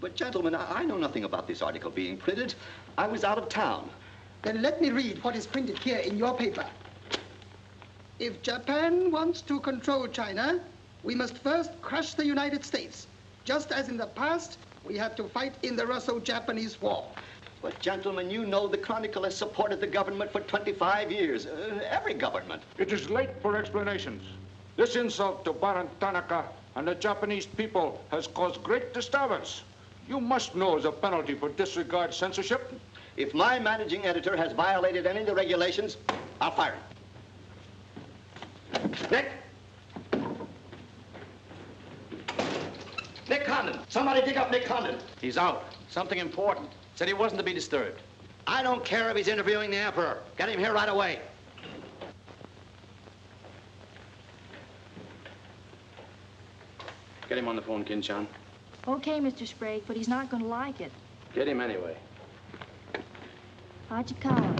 But gentlemen, I know nothing about this article being printed. I was out of town. Then let me read what is printed here in your paper. If Japan wants to control China, we must first crush the United States. Just as in the past, we had to fight in the Russo-Japanese War. But gentlemen, you know the Chronicle has supported the government for 25 years. Every government. It is late for explanations. This insult to Baron Tanaka and the Japanese people has caused great disturbance. You must know as a penalty for disregard censorship. If my managing editor has violated any of the regulations, I'll fire him. Nick! Nick Condon! Somebody dig up Nick Condon! He's out. Something important. Said he wasn't to be disturbed. I don't care if he's interviewing the Emperor. Get him here right away. Get him on the phone, Kin-chan. Okay, Mr. Sprague, but he's not going to like it. Get him anyway. Hachikawa.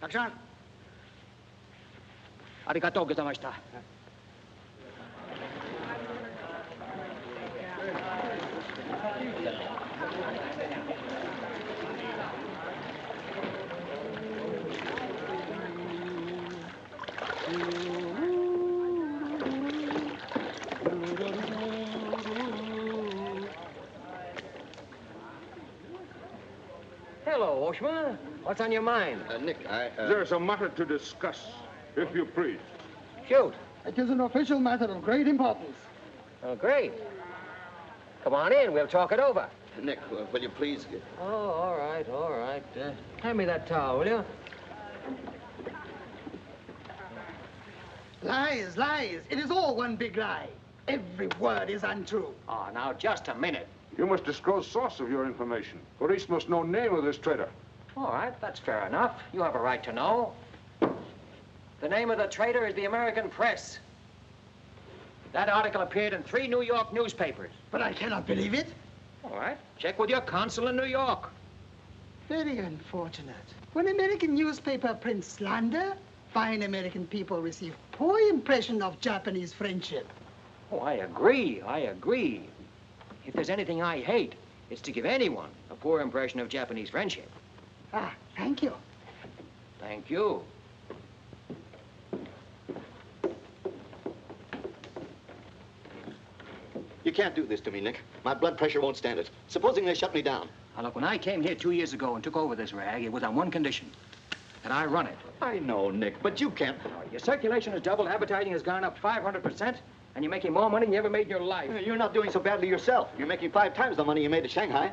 Action! Arigatou gozaimashita. Hello, Oshma. What's on your mind? Nick, There's a matter to discuss, if you please. Shoot. It is an official matter of great importance. Oh, great. Come on in. We'll talk it over. Nick, will you please... Oh, all right, all right. Hand me that towel, will you? Lies, lies. It is all one big lie. Every word is untrue. Oh, now, just a minute. You must disclose source of your information. Police must know name of this traitor. All right, that's fair enough. You have a right to know. The name of the traitor is the American Press. That article appeared in 3 New York newspapers. But I cannot believe it. All right, check with your consul in New York. Very unfortunate. When American newspaper prints slander, fine American people receive poor impression of Japanese friendship. Oh, I agree, I agree. If there's anything I hate, it's to give anyone a poor impression of Japanese friendship. Ah, thank you. Thank you. You can't do this to me, Nick. My blood pressure won't stand it. Supposing they shut me down. Now, look, when I came here 2 years ago and took over this rag, it was on one condition, that I run it. I know, Nick, but you can't... Your circulation has doubled, advertising has gone up 500%, and you're making more money than you ever made in your life. You're not doing so badly yourself. You're making 5 times the money you made at Shanghai.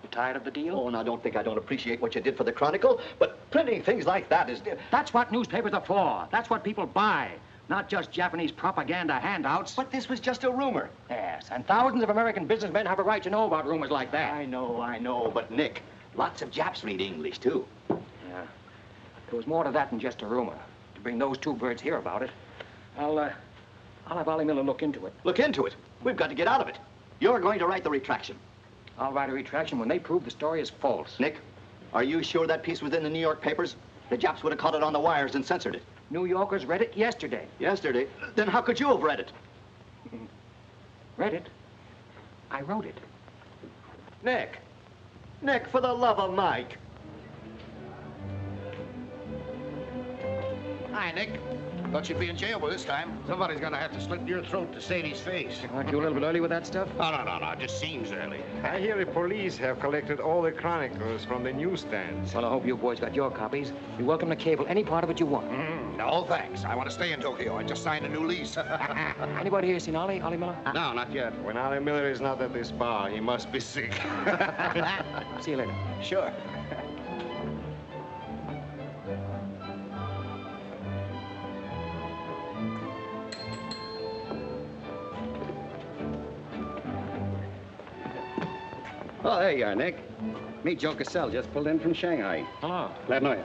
You tired of the deal? Oh, now don't think I don't appreciate what you did for the Chronicle, but printing things like that is... That's what newspapers are for. That's what people buy. Not just Japanese propaganda handouts. But this was just a rumor. Yes, and thousands of American businessmen have a right to know about rumors like that. I know, but Nick, lots of Japs read English, too. Yeah. There was more to that than just a rumor. To bring those 2 birds here about it, I'll have Ollie Miller look into it. Look into it? We've got to get out of it. You're going to write the retraction. I'll write a retraction when they prove the story is false. Nick, are you sure that piece was in the New York papers? The Japs would have caught it on the wires and censored it. New Yorkers read it yesterday. Yesterday? Then how could you have read it? Read it? I wrote it. Nick! Nick, for the love of Mike! Hi, Nick. Thought you'd be in jail by this time. Somebody's gonna have to slit your throat to Sadie's face. Aren't you a little bit early with that stuff? No. It just seems early. I hear the police have collected all the chronicles from the newsstands. Well, I hope you boys got your copies. You're welcome to cable any part of it you want. No, thanks. I want to stay in Tokyo. I just signed a new lease. Anybody here seen Ollie Miller? No, not yet. When Ollie Miller is not at this bar, he must be sick. See you later. Sure. Oh, there you are, Nick. Me, Joe Cassell, just pulled in from Shanghai. Hello. Glad to know you.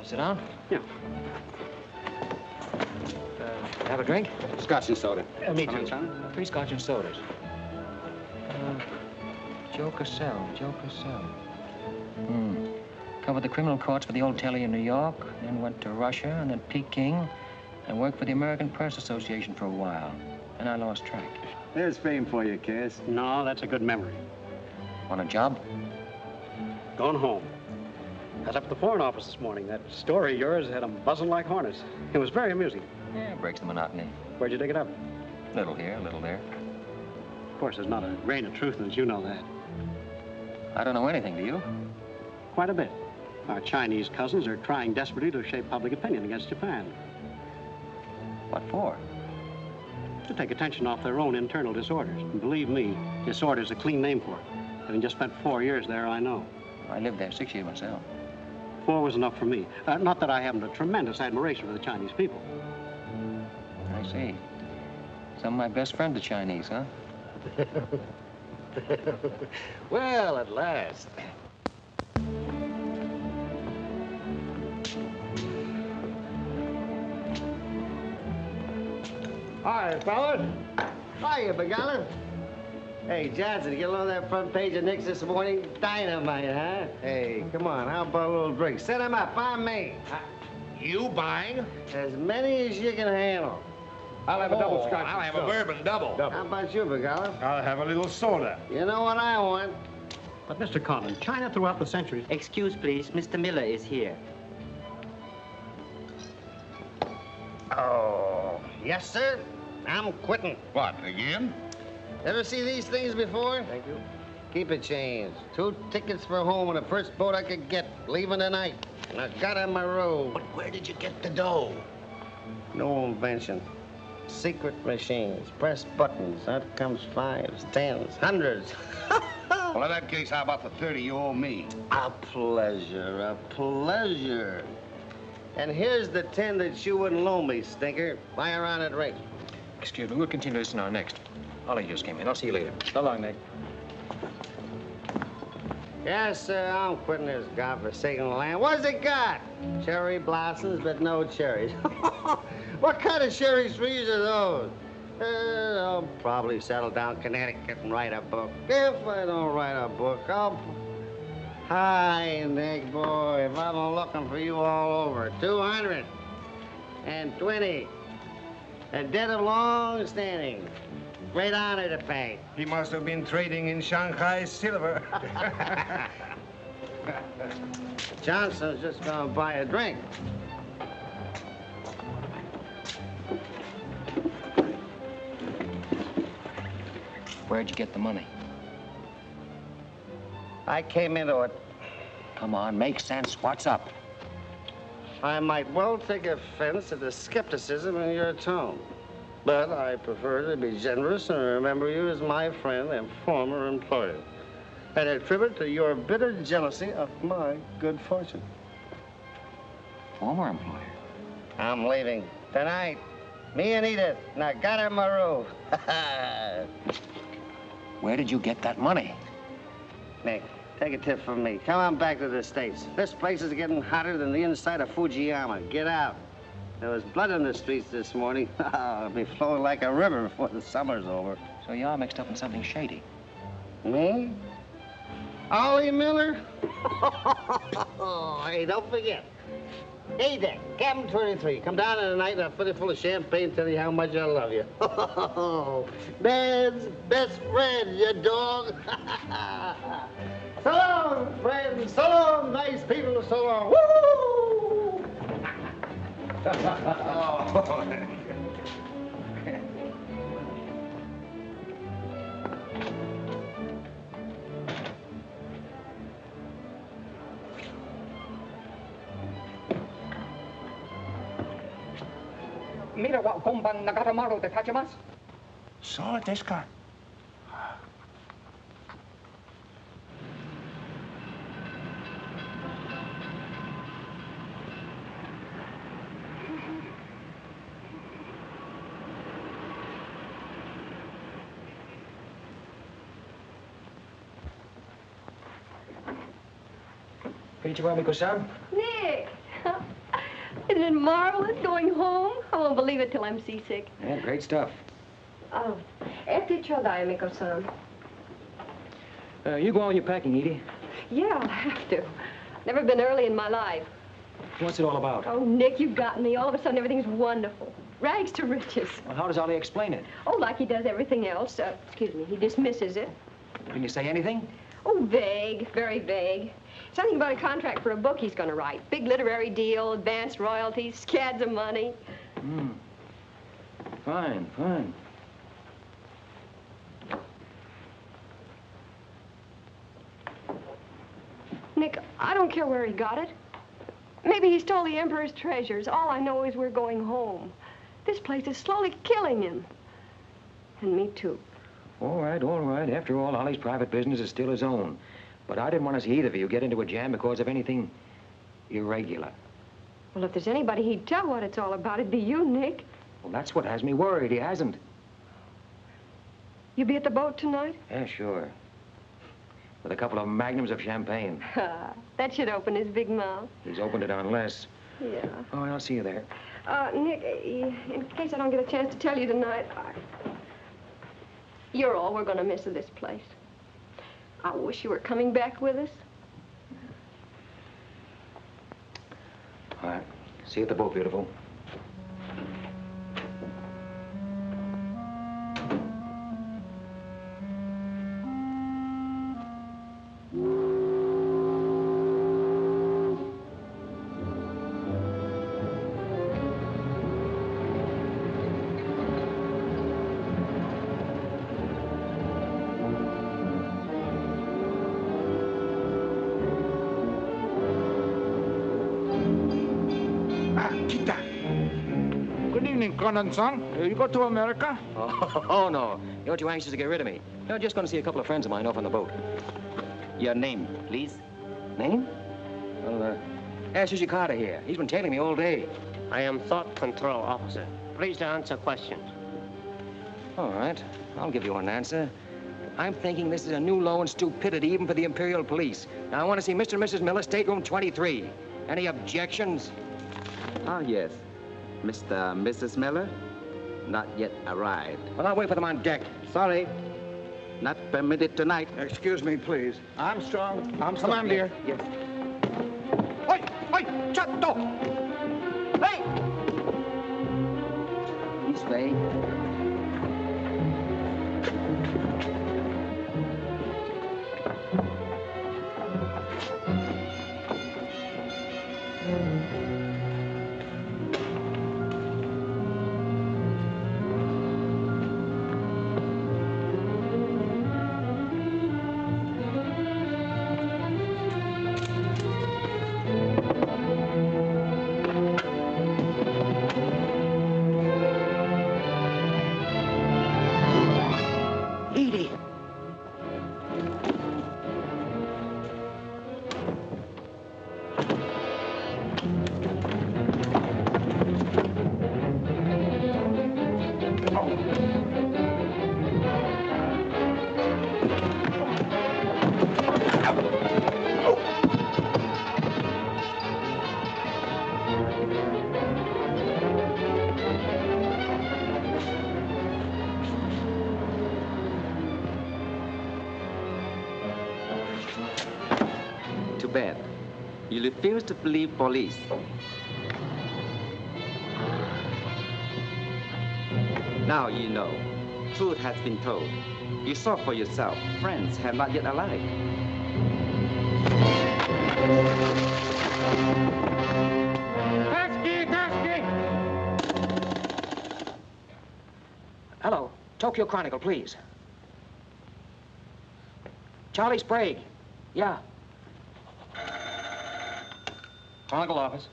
Sit down. Yeah. Have a drink? Scotch and soda. Me Come too. in, son. 3 scotch and sodas. Joe Cassell. Covered the criminal courts for the old telly in New York, then went to Russia and then Peking, and worked for the American Press Association for a while. And I lost track. There's fame for you, Cass. No, that's a good memory. Want a job? Going home. I was up at the Foreign Office this morning. That story of yours had them buzzing like hornets. It was very amusing. Yeah, breaks the monotony. Where'd you dig it up? Little here, little there. Of course, there's not a grain of truth in it. You know that. I don't know anything, do you? Quite a bit. Our Chinese cousins are trying desperately to shape public opinion against Japan. What for? To take attention off their own internal disorders. And believe me, disorder's a clean name for it. Having just spent 4 years there, I know. I lived there 6 years myself. 4 was enough for me. Not that I haven't a tremendous admiration for the Chinese people. I see. Some of my best friends are Chinese, huh? Well, at last. Hi, fellas. Hiya, Begala. Hey, Johnson, get along that front page of Nick's this morning. Dynamite, huh? Hey, come on, how about a little drink? Set him up, I'm me. You buying? As many as you can handle. I'll have a double scotch. I'll have a bourbon double. How about you, Begala? I'll have a little soda. You know what I want? But, Mr. Condon, China throughout the centuries... Excuse, please. Mr. Miller is here. Oh, yes, sir. I'm quitting. What, again? Ever see these things before? Thank you. Keep it changed. 2 tickets for home on the first boat I could get, leaving tonight. And I got on my road. But where did you get the dough? No invention. Secret machines. Press buttons. Out comes 5s, 10s, 100s. Well, in that case, how about the 30 you owe me? A pleasure, a pleasure. And here's the 10 that you wouldn't loan me, stinker. Buy her on at rate. Excuse me, we'll continue this in our next. Ollie just came in. I'll see you later. So long, Nick. Yes, sir, I'm quitting this godforsaken land. What's it got? Cherry blossoms, but no cherries. What kind of cherry trees are those? I'll probably settle down Connecticut and write a book. If I don't write a book, I'll... Hi, Nick, boy. If I've been looking for you all over. 220. A debt of long standing. Great honor to pay. He must have been trading in Shanghai silver. Johnson's just gonna buy a drink. Where'd you get the money? I came into it. Come on, make sense. What's up? I might well take offense at the skepticism in your tone. But I prefer to be generous and remember you as my friend and former employer. And attribute to your bitter jealousy of my good fortune. Former employer? I'm leaving tonight. Me and Edith. And I got her in my room. Where did you get that money? Nick, take a tip from me. Come on back to the States. This place is getting hotter than the inside of Fujiyama. Get out. There was blood in the streets this morning. It'll be flowing like a river before the summer's over. So you're mixed up in something shady. Me? Ollie Miller? Hey, don't forget. Hey, Dick, Captain 23. Come down in the night and I'll fill you full of champagne and tell you how much I love you. Man's best friend, you dog. So long, friends. So long, nice people. So long. Woo! Oh. Mira wa komban nagatamaru de tachimasu. So desu ka. Konnichiwa, Nick! Isn't it marvelous going home? I won't believe it till I'm seasick. Yeah, great stuff. Oh, after chodai, Miko-san. You go on with your packing, Edie. Yeah, I'll have to. Never been early in my life. What's it all about? Oh, Nick, you got me. All of a sudden, everything's wonderful. Rags to riches. Well, how does Ollie explain it? Oh, like he does everything else. Excuse me, he dismisses it. Can you say anything? Oh, vague, very vague. Something about a contract for a book he's going to write. Big literary deal, advanced royalties, scads of money. Fine, fine. Nick, I don't care where he got it. Maybe he stole the Emperor's treasures. All I know is we're going home. This place is slowly killing him. And me, too. All right, all right. After all, Ollie's private business is still his own. But I didn't want to see either of you get into a jam because of anything irregular. Well, if there's anybody he'd tell what it's all about, it'd be you, Nick. Well, that's what has me worried. He hasn't. You be at the boat tonight? Yeah, sure. With a couple of magnums of champagne. That should open his big mouth. He's opened it on less. Yeah. Oh, I'll see you there. Nick, in case I don't get a chance to tell you tonight, you're all we're going to miss of this place. I wish you were coming back with us. All right. See you at the boat, beautiful. Condon-san, you go to America? Oh, no. You're too anxious to get rid of me. You're just going to see a couple of friends of mine off on the boat. Your name, please? Name? Well, ask Sushi Carter here. He's been tailing me all day. I am Thought Control Officer. Please answer questions. All right. I'll give you an answer. I'm thinking this is a new low in stupidity even for the Imperial Police. Now, I want to see Mr. and Mrs. Miller, stateroom 23. Any objections? Ah, yes. Mr. and Mrs. Miller? Not yet arrived. Well, I'll wait for them on deck. Sorry. Not permitted tonight. Excuse me, please. Armstrong. Come on, dear. Yes. Oi! Oi! Chatto! Hey! This way. Bad. You refuse to believe police. Now you know. Truth has been told. You saw for yourself. Friends have not yet arrived. Taxi! Taxi! Tokyo Chronicle, please. Charlie Sprague. Yeah. Chronicle office.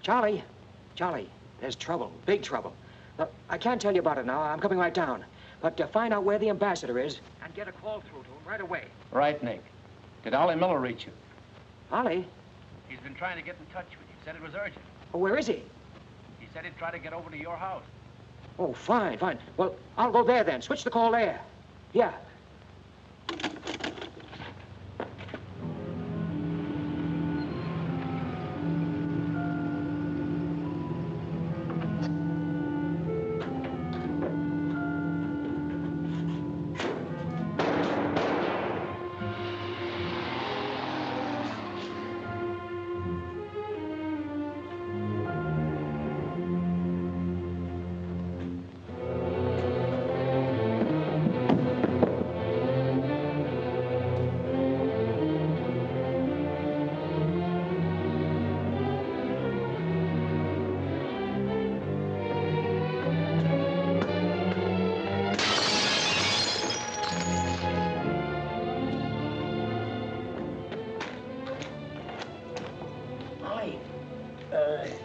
Charlie, there's trouble, big trouble. I can't tell you about it now. I'm coming right down. But find out where the ambassador is and get a call through to him right away. Right, Nick. Did Ollie Miller reach you? Ollie? He's been trying to get in touch with you. Said it was urgent. Oh, where is he? He said he'd try to get over to your house. Oh, fine. Well, I'll go there then. Switch the call there. Yeah.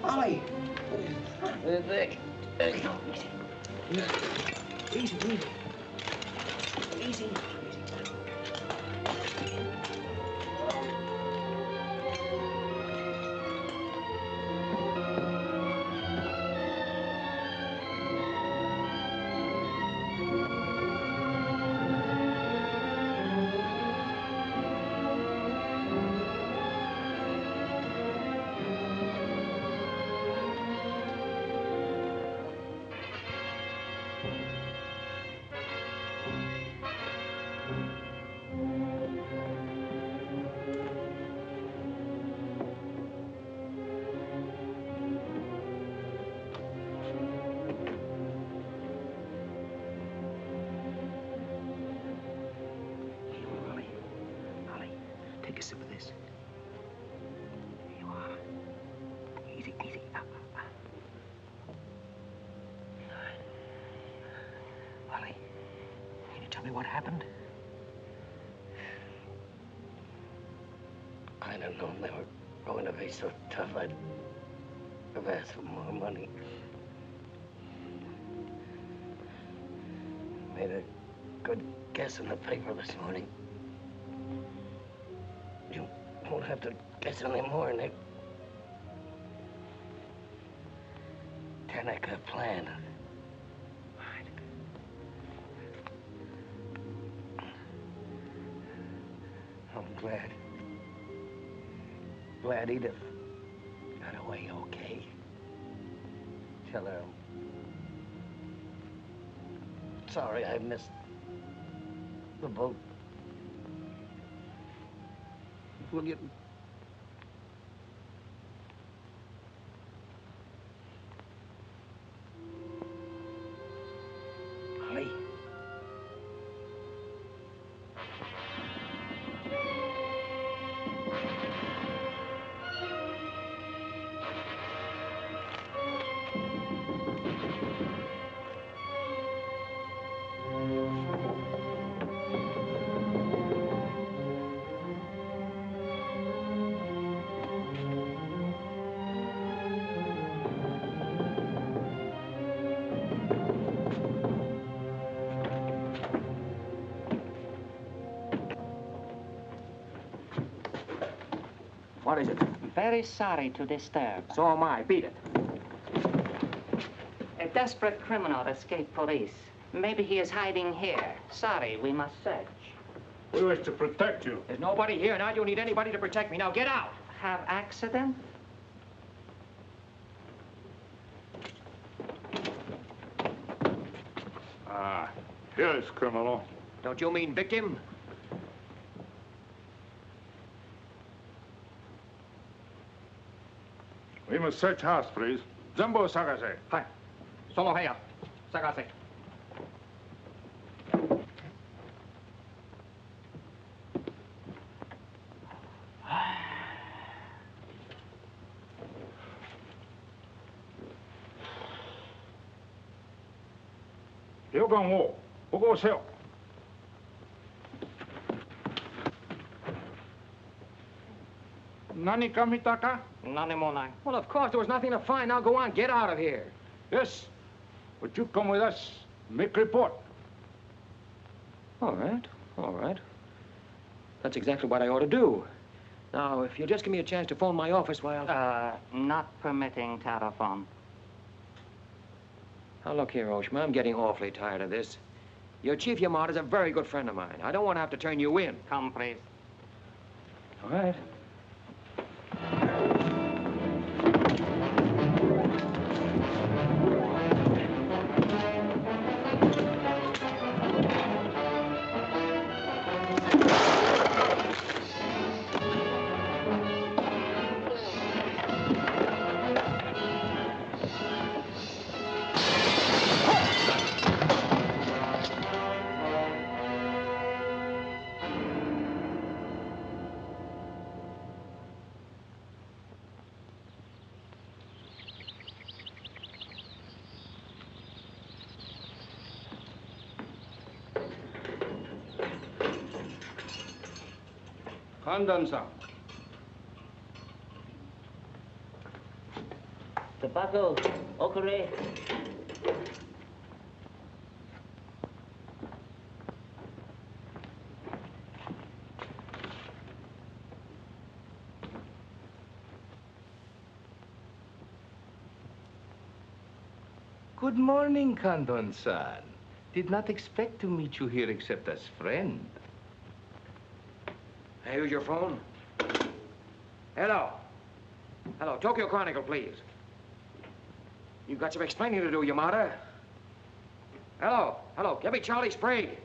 Ollie! Nick. Easy. Take a sip of this. Here you are. Easy. Ollie, can you tell me what happened? I don't know. They were going to be so tough, I'd have asked for more money. Made a good guess in the paper this morning. You won't have to guess anymore, Nick. Tanaka planned. I'm glad Edith got away okay. Tell her I'm sorry I missed the boat. Will you? Ollie. What is it? Very sorry to disturb. So am I. Beat it. A desperate criminal escaped police. Maybe he is hiding here. Sorry, we must search. We wish to protect you. There's nobody here. Now you need anybody to protect me. Now get out. Have accident? Ah, here's criminal. Don't you mean victim? We must search house, please. Zembo Sagase. Hi. Solo heya. Sagase. Yogan wo. Who goes here? Nani kamitaka? None more. Well, of course, there was nothing to find. Now go on, get out of here. Yes, but you come with us. Make report. All right, all right. That's exactly what I ought to do. Now, if you'll just give me a chance to phone my office while... Not permitting telephone. Now, look here, Oshma, I'm getting awfully tired of this. Your Chief Yamada's a very good friend of mine. I don't want to have to turn you in. Come, please. All right. Condon-san. Tobacco, okare. Good morning, Condon-san. Did not expect to meet you here except as friend. Here's your phone. Hello. Hello, Tokyo Chronicle, please. You've got some explaining to do, Yamada. Hello, hello, give me Charlie Sprague.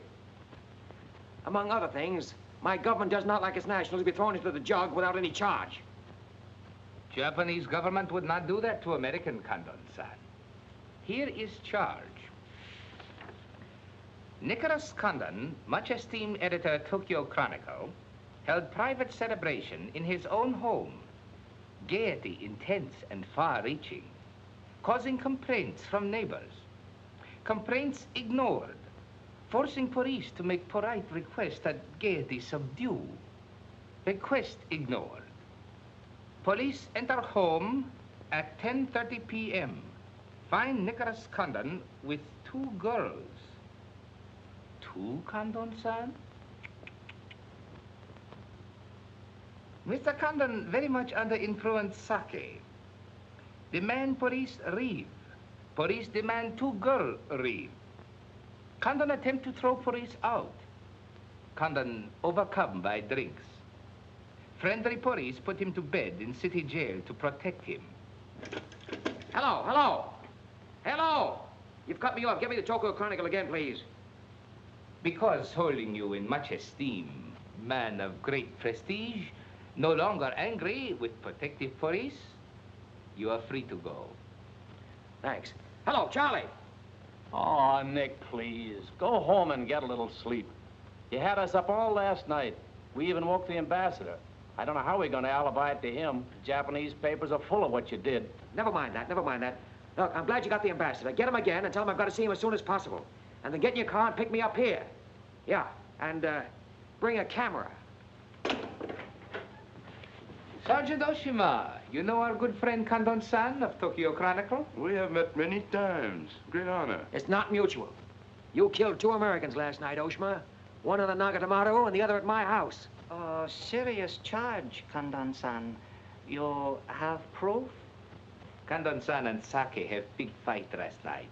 Among other things, my government does not like its nationals to be thrown into the jug without any charge. Japanese government would not do that to American, Condon-san. Here is charge. Nicholas Condon, much esteemed editor, Tokyo Chronicle, held private celebration in his own home. Gaiety intense and far-reaching, causing complaints from neighbors. Complaints ignored, forcing police to make polite requests that gaiety subdue. Request ignored. Police enter home at 10:30 p.m. Find Nicholas Condon with 2 girls. 2, Condon-san? Mr. Condon very much under influence sake. Demand police reeve. Police demand 2 girl reeve. Condon attempt to throw police out. Condon overcome by drinks. Friendly police put him to bed in city jail to protect him. Hello, hello. Hello. You've cut me off. Give me the Tokyo Chronicle again, please. Because holding you in much esteem, man of great prestige, no longer angry with protective police, you are free to go. Thanks. Hello, Charlie. Oh, Nick, please. Go home and get a little sleep. You had us up all last night. We even woke the ambassador. I don't know how we're going to alibi it to him. The Japanese papers are full of what you did. Never mind that, never mind that. Look, I'm glad you got the ambassador. Get him again and tell him I've got to see him as soon as possible. And then get in your car and pick me up here. Yeah, and bring a camera. Sergeant Oshima, you know our good friend Condon-san of Tokyo Chronicle? We have met many times. Great honor. It's not mutual. You killed 2 Americans last night, Oshima. One in the Nagatomaru and the other at my house. Oh, serious charge, Condon-san. You have proof? Condon-san and Sake have big fight last night.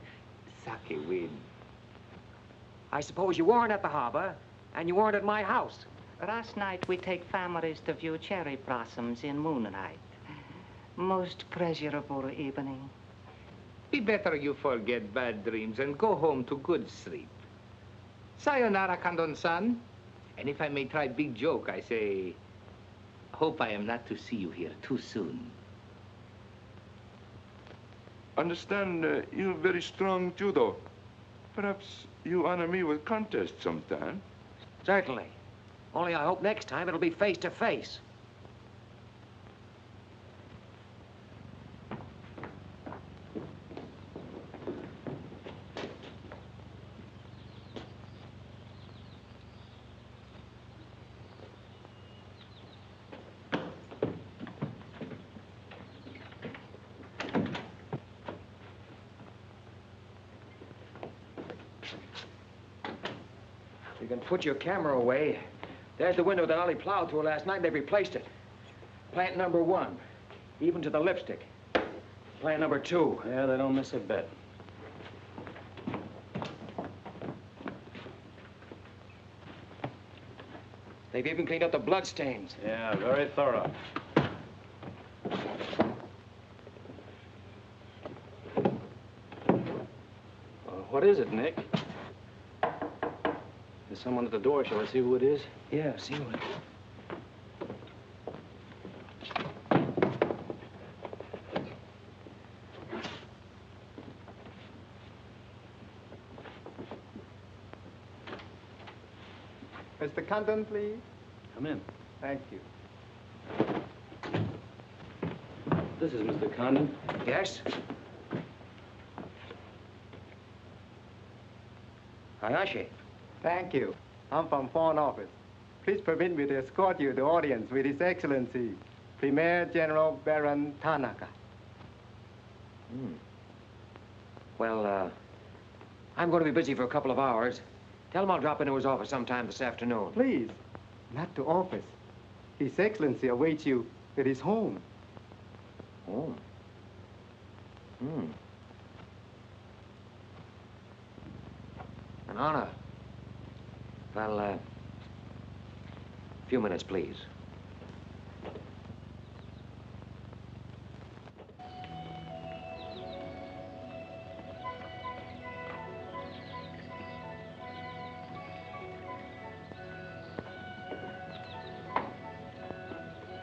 Sake win. I suppose you weren't at the harbor, and you weren't at my house. Last night we take families to view cherry blossoms in moonlight. Most pleasurable evening. Be better you forget bad dreams and go home to good sleep. Sayonara, Condon-san. And if I may try big joke, I say, hope I am not to see you here too soon. Understand you're very strong judo. Perhaps you honor me with contest sometime. Certainly. Only I hope next time it'll be face to face. You can put your camera away. There's the window that Ollie plowed through last night. They've replaced it. Plant number 1, even to the lipstick. Plant number 2. Yeah, they don't miss a bit. They've even cleaned up the blood stains. Yeah, very thorough. What is it, Nick? There's someone at the door. Shall I see who it is? Yeah, see who it is. Mr. Condon, please. Come in. Thank you. This is Mr. Condon. Yes? Hayashi. Thank you. I'm from Foreign Office. Please permit me to escort you to audience with His Excellency, Premier General Baron Tanaka. Well, I'm going to be busy for a couple of hours. Tell him I'll drop into his office sometime this afternoon. Please, not to office. His Excellency awaits you at his home. Home? An honor. Well, a few minutes, please.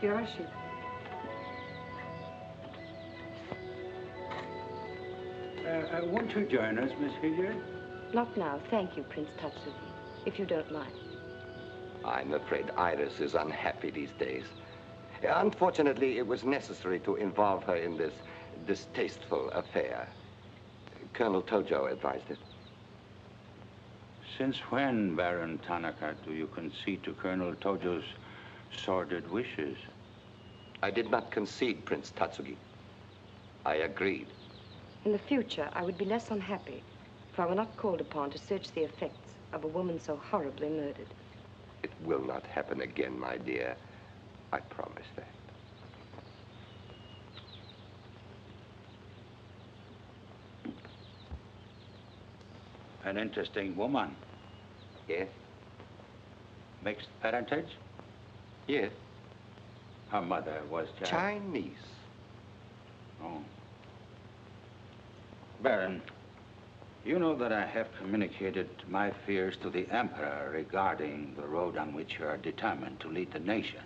Yoshi. Won't you join us, Miss Hilliard? Not now, thank you, Prince Tatsuki, if you don't mind. I'm afraid Iris is unhappy these days. Unfortunately, it was necessary to involve her in this distasteful affair. Colonel Tojo advised it. Since when, Baron Tanaka, do you concede to Colonel Tojo's sordid wishes? I did not concede, Prince Tatsugi. I agreed. In the future, I would be less unhappy if I were not called upon to search the effects of a woman so horribly murdered. It will not happen again, my dear. I promise that. An interesting woman. Yes? Mixed parentage? Yes. Her mother was Chinese. Oh. Baron, you know that I have communicated my fears to the Emperor regarding the road on which you are determined to lead the nation.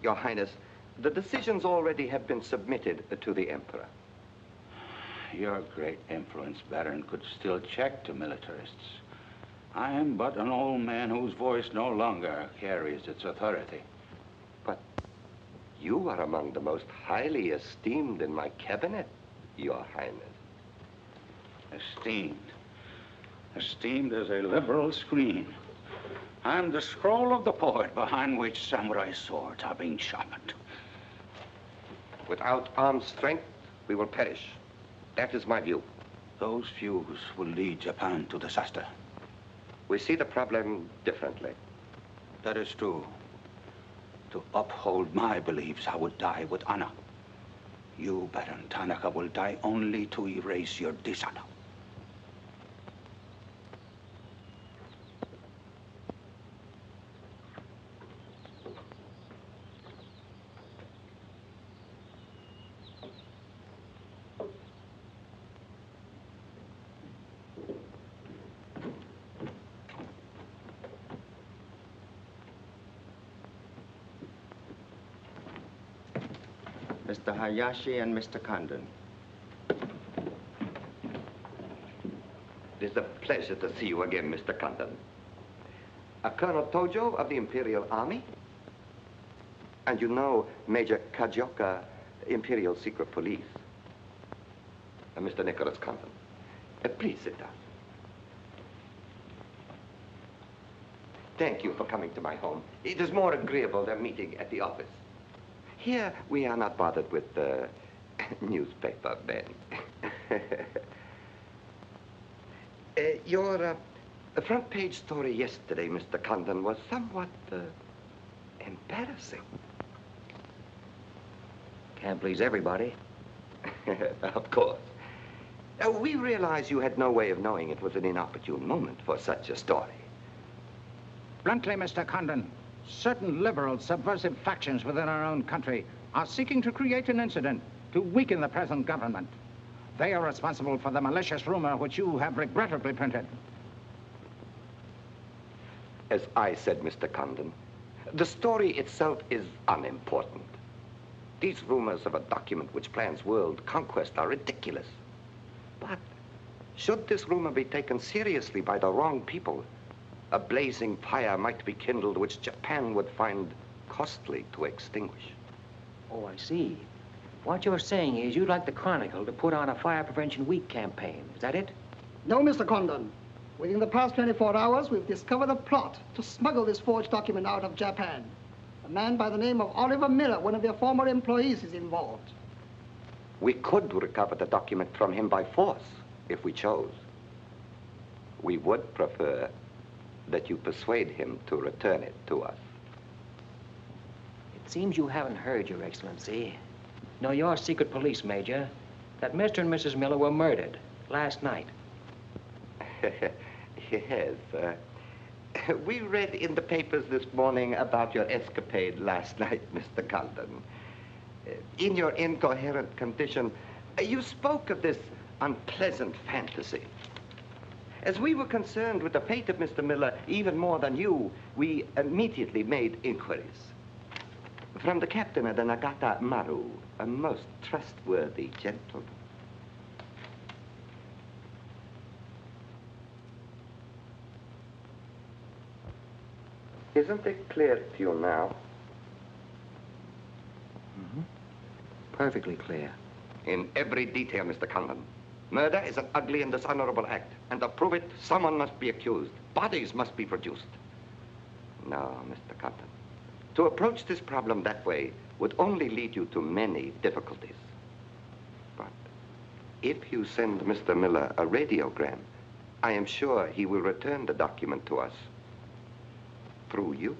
Your Highness, the decisions already have been submitted to the Emperor. Your great influence, Baron, could still check the militarists. I am but an old man whose voice no longer carries its authority. But you are among the most highly esteemed in my cabinet, Your Highness. Esteemed. Esteemed as a liberal screen. I'm the scroll of the poet behind which samurai swords are being sharpened. Without armed strength, we will perish. That is my view. Those views will lead Japan to disaster. We see the problem differently. That is true. To uphold my beliefs, I would die with honor. You, Baron Tanaka, will die only to erase your dishonor. Mr. Hayashi and Mr. Condon. It is a pleasure to see you again, Mr. Condon. Colonel Tojo of the Imperial Army. And you know Major Kajioka, Imperial Secret Police. Mr. Nicholas Condon. Please sit down. Thank you for coming to my home. It is more agreeable than meeting at the office. Here, we are not bothered with the newspaper men. Your The front page story yesterday, Mr. Condon, was somewhat embarrassing. Can't please everybody. Of course. We realize you had no way of knowing it was an inopportune moment for such a story. Bluntly, Mr. Condon, certain liberal subversive factions within our own country are seeking to create an incident to weaken the present government. They are responsible for the malicious rumor which you have regrettably printed. As I said, Mr. Condon, the story itself is unimportant. These rumors of a document which plans world conquest are ridiculous. But should this rumor be taken seriously by the wrong people, a blazing fire might be kindled which Japan would find costly to extinguish. Oh, I see. What you're saying is you'd like the Chronicle to put on a Fire Prevention Week campaign. Is that it? No, Mr. Condon. Within the past 24 hours, we've discovered a plot to smuggle this forged document out of Japan. A man by the name of Oliver Miller, one of their former employees, is involved. We could recover the document from him by force, if we chose. We would prefer that you persuade him to return it to us. It seems you haven't heard, Your Excellency. No, your secret police, Major, that Mr. and Mrs. Miller were murdered last night. Yes, we read in the papers this morning about your escapade last night, Mr. Condon. In your incoherent condition, you spoke of this unpleasant fantasy. As we were concerned with the fate of Mr. Miller even more than you, we immediately made inquiries. From the captain of the Nagata Maru, a most trustworthy gentleman. Isn't it clear to you now? Mm-hmm. Perfectly clear. In every detail, Mr. Condon. Murder is an ugly and dishonorable act, and to prove it, someone must be accused. Bodies must be produced. No, Mr. Condon. To approach this problem that way would only lead you to many difficulties. But if you send Mr. Miller a radiogram, I am sure he will return the document to us through you.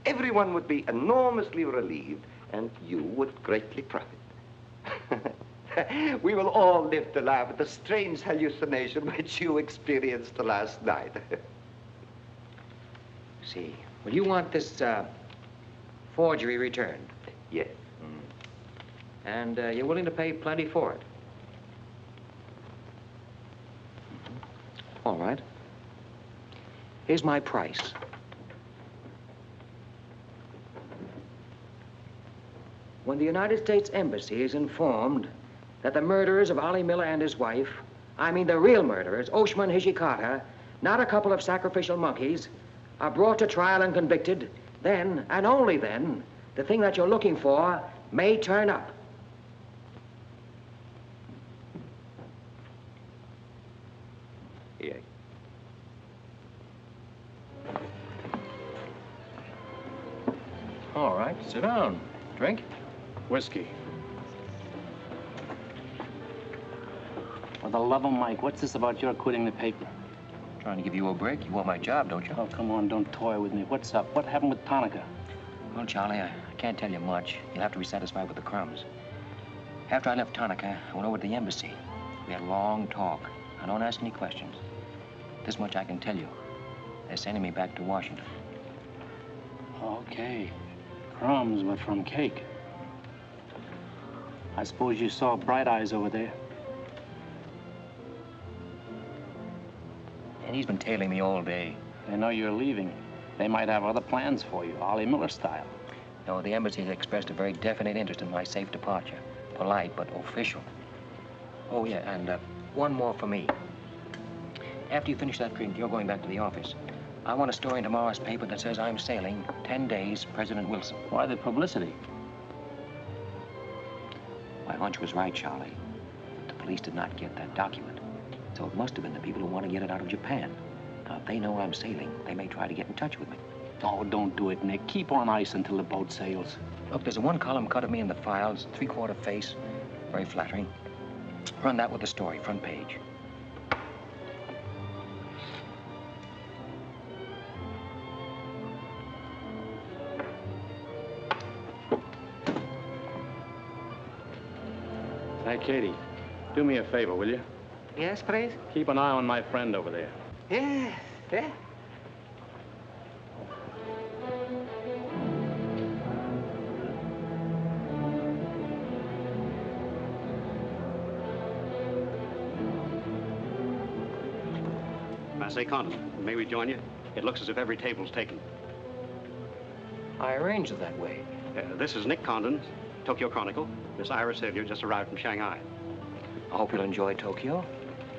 Everyone would be enormously relieved, and you would greatly profit. We will all live to laugh at the strange hallucination which you experienced last night. See. Well, you want this forgery returned? Yes. And you're willing to pay plenty for it? All right. Here's my price. When the United States Embassy is informed that the murderers of Ollie Miller and his wife, I mean the real murderers, Oshima and Hijikata, not a couple of sacrificial monkeys, are brought to trial and convicted, then, and only then, the thing that you're looking for may turn up. Yes. All right, sit down. Drink? Whiskey. For the love of Mike, what's this about your quitting the paper? Trying to give you a break. You want my job, don't you? Oh, come on, don't toy with me. What's up? What happened with Tonica? Well, Charlie, I can't tell you much. You'll have to be satisfied with the crumbs. After I left Tonica, I went over to the embassy. We had a long talk. I don't ask any questions. This much I can tell you. They're sending me back to Washington. Okay. Crumbs, but from cake. I suppose you saw Bright Eyes over there. And he's been tailing me all day. They know you're leaving. They might have other plans for you, Ollie Miller style. No, the embassy has expressed a very definite interest in my safe departure. Polite, but official. Oh, yeah, and one more for me. After you finish that drink, you're going back to the office. I want a story in tomorrow's paper that says I'm sailing 10 days, President Wilson. Why the publicity? My hunch was right, Charlie. The police did not get that document. So it must have been the people who want to get it out of Japan. Now, if they know I'm sailing, they may try to get in touch with me. Oh, don't do it, Nick. Keep on ice until the boat sails. Look, there's a one-column cut of me in the files, 3/4 face. Very flattering. Run that with the story, front page. Hey, Katie, do me a favor, will you? Yes, please? Keep an eye on my friend over there. Yes, yeah. I say, Condon, may we join you? It looks as if every table's taken. I arranged it that way. This is Nick Condon, Tokyo Chronicle. Miss Ira Sylvia just arrived from Shanghai. I hope you'll enjoy Tokyo.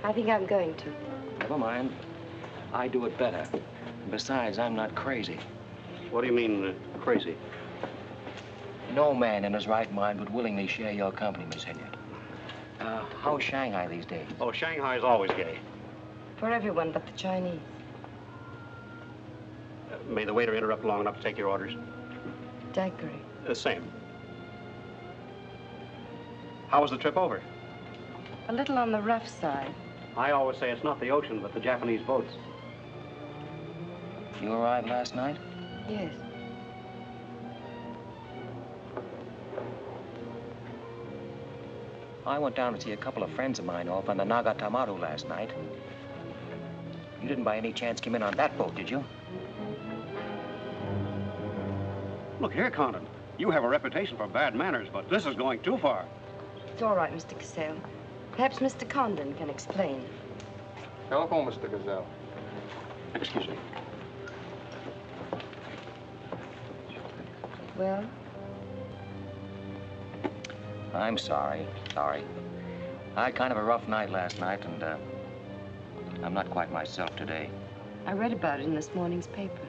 I think I'm going to. Never mind. I do it better. Besides, I'm not crazy. What do you mean, crazy? No man in his right mind would willingly share your company, Miss Hilliard. How's Shanghai these days? Oh, Shanghai's always gay. For everyone but the Chinese. May the waiter interrupt long enough to take your orders? Daiquiri. Same. How was the trip over? A little on the rough side. I always say it's not the ocean, but the Japanese boats. You arrived last night? Yes. I went down to see a couple of friends of mine off on the Nagatamaru last night. You didn't by any chance come in on that boat, did you? Look here, Condon. You have a reputation for bad manners, but this is going too far. It's all right, Mr. Cassell. Perhaps Mr. Condon can explain. Telephone, Mr. Gazelle. Excuse me. Well? I'm sorry. Sorry. I had kind of a rough night last night, and I'm not quite myself today. I read about it in this morning's paper.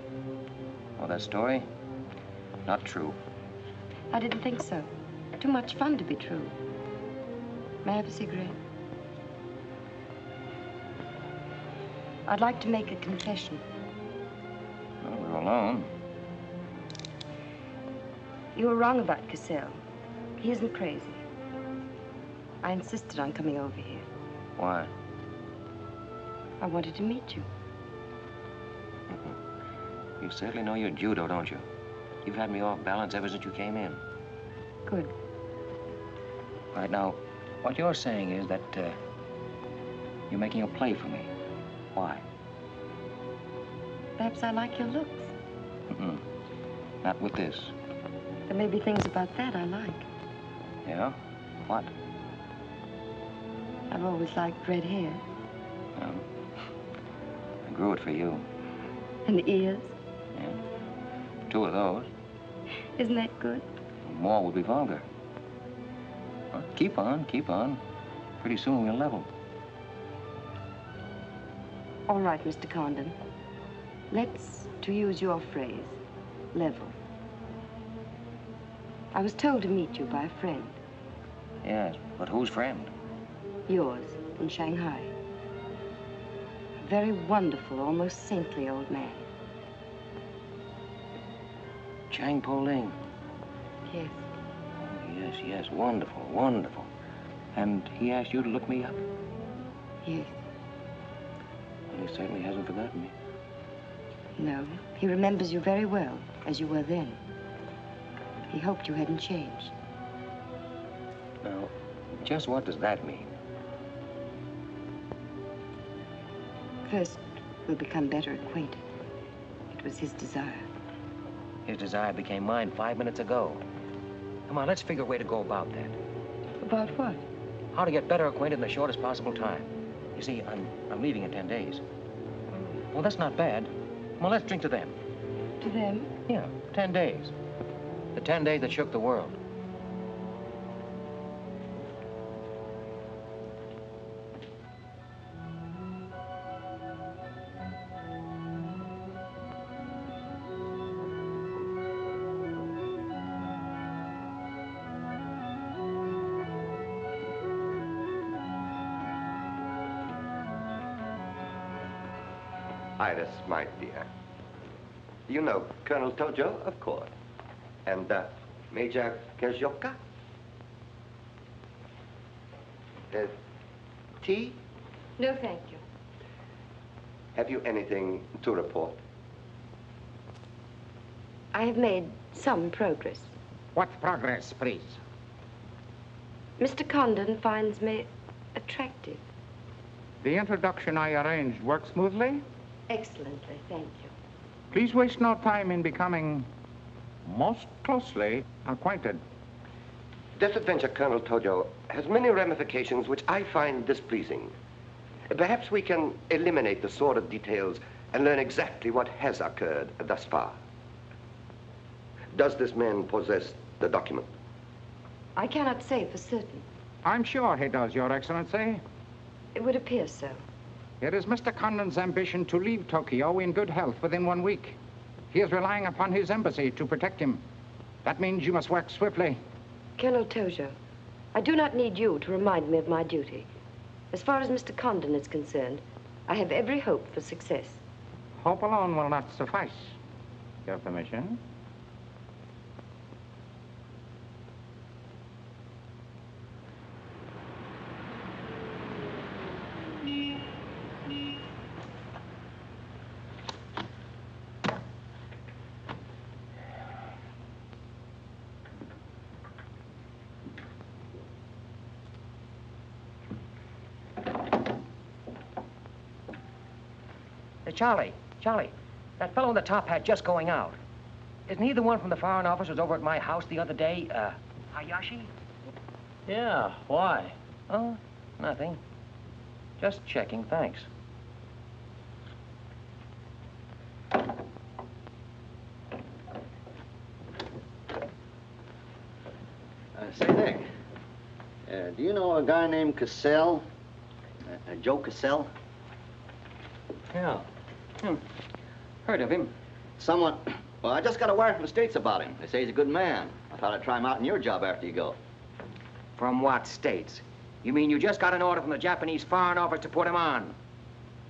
Oh, that story? Not true. I didn't think so. Too much fun to be true. May I have a cigarette? I'd like to make a confession. Well, we're alone. You were wrong about Cassell. He isn't crazy. I insisted on coming over here. Why? I wanted to meet you. You certainly know your judo, don't you? You've had me off balance ever since you came in. Good. Right now, what you're saying is that you're making a play for me. Why? Perhaps I like your looks. Mm-mm. Not with this. There may be things about that I like. Yeah? What? I've always liked red hair. Well, I grew it for you. And ears. Yeah. 2 of those. Isn't that good? More would be vulgar. Well, keep on, keep on. Pretty soon we'll level. All right, Mr. Condon. Let's, to use your phrase, level. I was told to meet you by a friend. Yes, but whose friend? Yours, in Shanghai. A very wonderful, almost saintly old man. Chang Po Ling. Yes. Oh, yes, yes, wonderful, wonderful. And he asked you to look me up? Yes. Well, he certainly hasn't forgotten me. No, he remembers you very well, as you were then. He hoped you hadn't changed. Now, just what does that mean? First, we'll become better acquainted. It was his desire. His desire became mine 5 minutes ago. Come on, let's figure a way to go about that. About what? How to get better acquainted in the shortest possible time. You see, I'm leaving in 10 days. Well, that's not bad. Well, let's drink to them. To them? Yeah, 10 days. The 10 days that shook the world. Iris, my dear. You know Colonel Tojo, of course. And Major Kajoka? Tea? No, thank you. Have you anything to report? I have made some progress. What progress, please? Mr. Condon finds me attractive. The introduction I arranged worked smoothly? Excellently, thank you. Please waste no time in becoming most closely acquainted. This adventure, Colonel Tojo, has many ramifications which I find displeasing. Perhaps we can eliminate the sordid details and learn exactly what has occurred thus far. Does this man possess the document? I cannot say for certain. I'm sure he does, Your Excellency. It would appear so. It is Mr. Condon's ambition to leave Tokyo in good health within 1 week. He is relying upon his embassy to protect him. That means you must work swiftly. Colonel Tojo, I do not need you to remind me of my duty. As far as Mr. Condon is concerned, I have every hope for success. Hope alone will not suffice. Your permission? Charlie, that fellow in the top hat just going out. Isn't he the one from the Foreign Office who was over at my house the other day? Hayashi? Yeah, why? Oh, nothing. Just checking, thanks. Say, Nick, do you know a guy named Cassell? Joe Cassell? Yeah. Heard of him. Well, I just got a wire from the States about him. They say he's a good man. I thought I'd try him out in your job after you go. From what states? You mean you just got an order from the Japanese Foreign Office to put him on?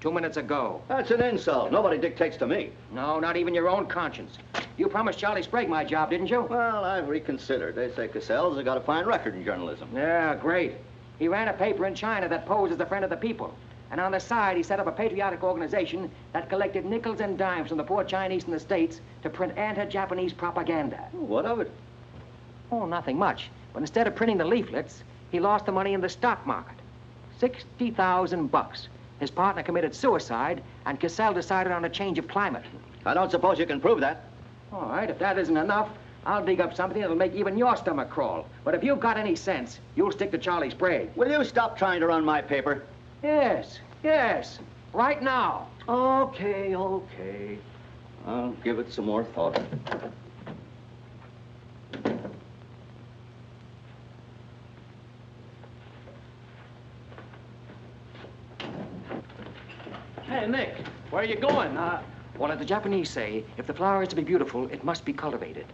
2 minutes ago. That's an insult. Nobody dictates to me. No, not even your own conscience. You promised Charlie Sprague my job, didn't you? Well, I've reconsidered. They say Cassell's got a fine record in journalism. Yeah, great. He ran a paper in China that posed as a friend of the people. And on the side, he set up a patriotic organization that collected nickels and dimes from the poor Chinese in the States to print anti-Japanese propaganda. What of it? Oh, nothing much. But instead of printing the leaflets, he lost the money in the stock market. $60,000. His partner committed suicide, and Cassell decided on a change of climate. I don't suppose you can prove that. All right, if that isn't enough, I'll dig up something that'll make even your stomach crawl. But if you've got any sense, you'll stick to Charlie Sprague. Will you stop trying to run my paper? Yes. Right now. Okay. I'll give it some more thought. Hey, Nick, where are you going? Well, like the Japanese say, if the flower is to be beautiful, it must be cultivated.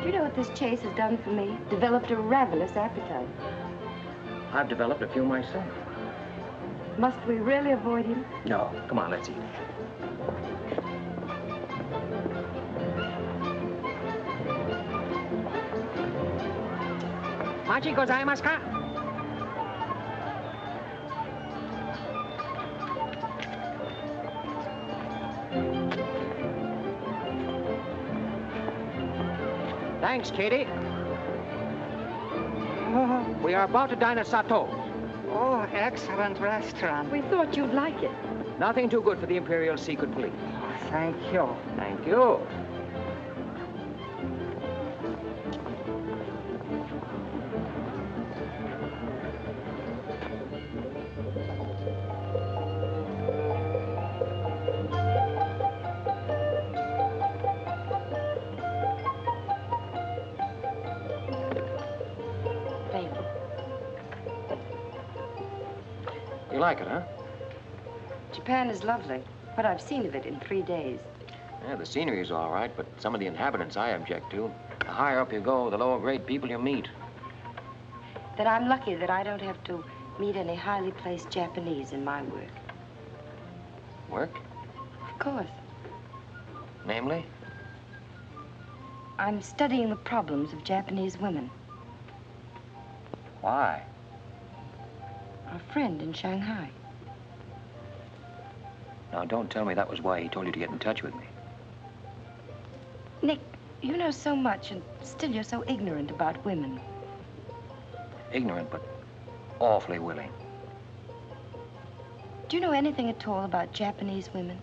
Do you know what this chase has done for me? Developed a ravenous appetite. I've developed a few myself. Must we really avoid him? No. Come on, let's eat. Machi gozaimasu ka? Thanks, Katie. We are about to dine at Sato. Oh, excellent restaurant. We thought you'd like it. Nothing too good for the Imperial Secret Police. Thank you. Thank you. like it, huh? Japan is lovely. What I've seen of it in 3 days. Yeah, the scenery is all right, but some of the inhabitants I object to. The higher up you go, the lower grade people you meet. Then I'm lucky that I don't have to meet any highly placed Japanese in my work. Work? Of course. Namely? I'm studying the problems of Japanese women. Why? Our friend in Shanghai. Now, don't tell me that was why he told you to get in touch with me. Nick, you know so much, and still you're so ignorant about women. Ignorant, but awfully willing. Do you know anything at all about Japanese women?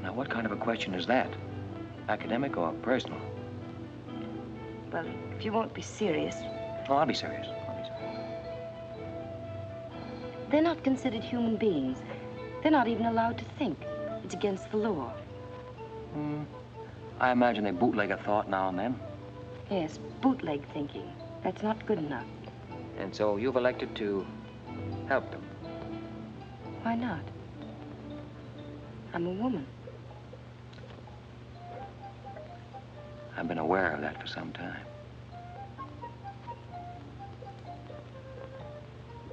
Now, what kind of a question is that? Academic or personal? Well, if you won't be serious. Oh, I'll be serious. They're not considered human beings. They're not even allowed to think. It's against the law. I imagine they bootleg a thought now and then. Yes, bootleg thinking. That's not good enough. And so you've elected to help them. Why not? I'm a woman. I've been aware of that for some time.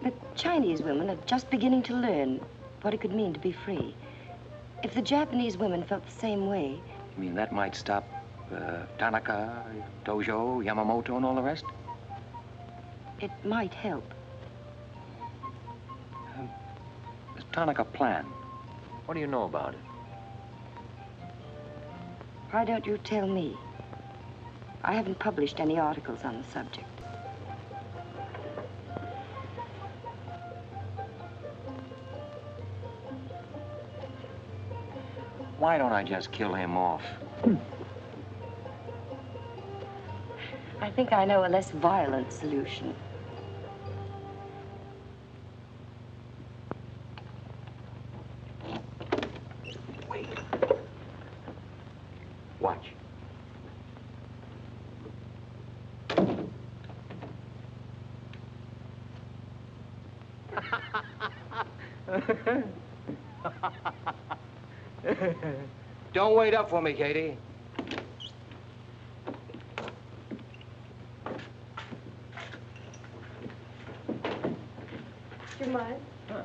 The Chinese women are just beginning to learn what it could mean to be free. If the Japanese women felt the same way... You mean that might stop Tanaka, Tojo, Yamamoto, and all the rest? It might help. This Tanaka plan, what do you know about it? Why don't you tell me? I haven't published any articles on the subject. Why don't I just kill him off? I think I know a less violent solution. Wait. Watch. Don't wait up for me, Katie. Do you mind? Huh.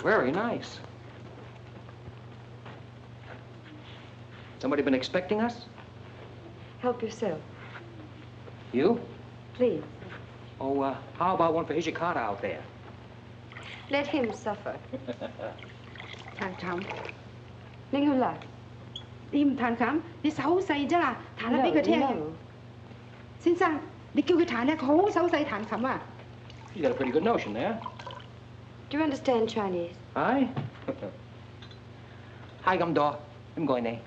Very nice. Somebody been expecting us? Help yourself. You? Please. Oh, how about one for Hijikata out there? Let him suffer. 彈琴，拎佢嚟。你唔彈琴，你手好細啫啦，彈下俾佢聽。先生，你叫佢彈咧，佢好手勢彈琴啊。You got a pretty good notion there. Do you understand Chinese? Hi. Hi, come door. I'm going there.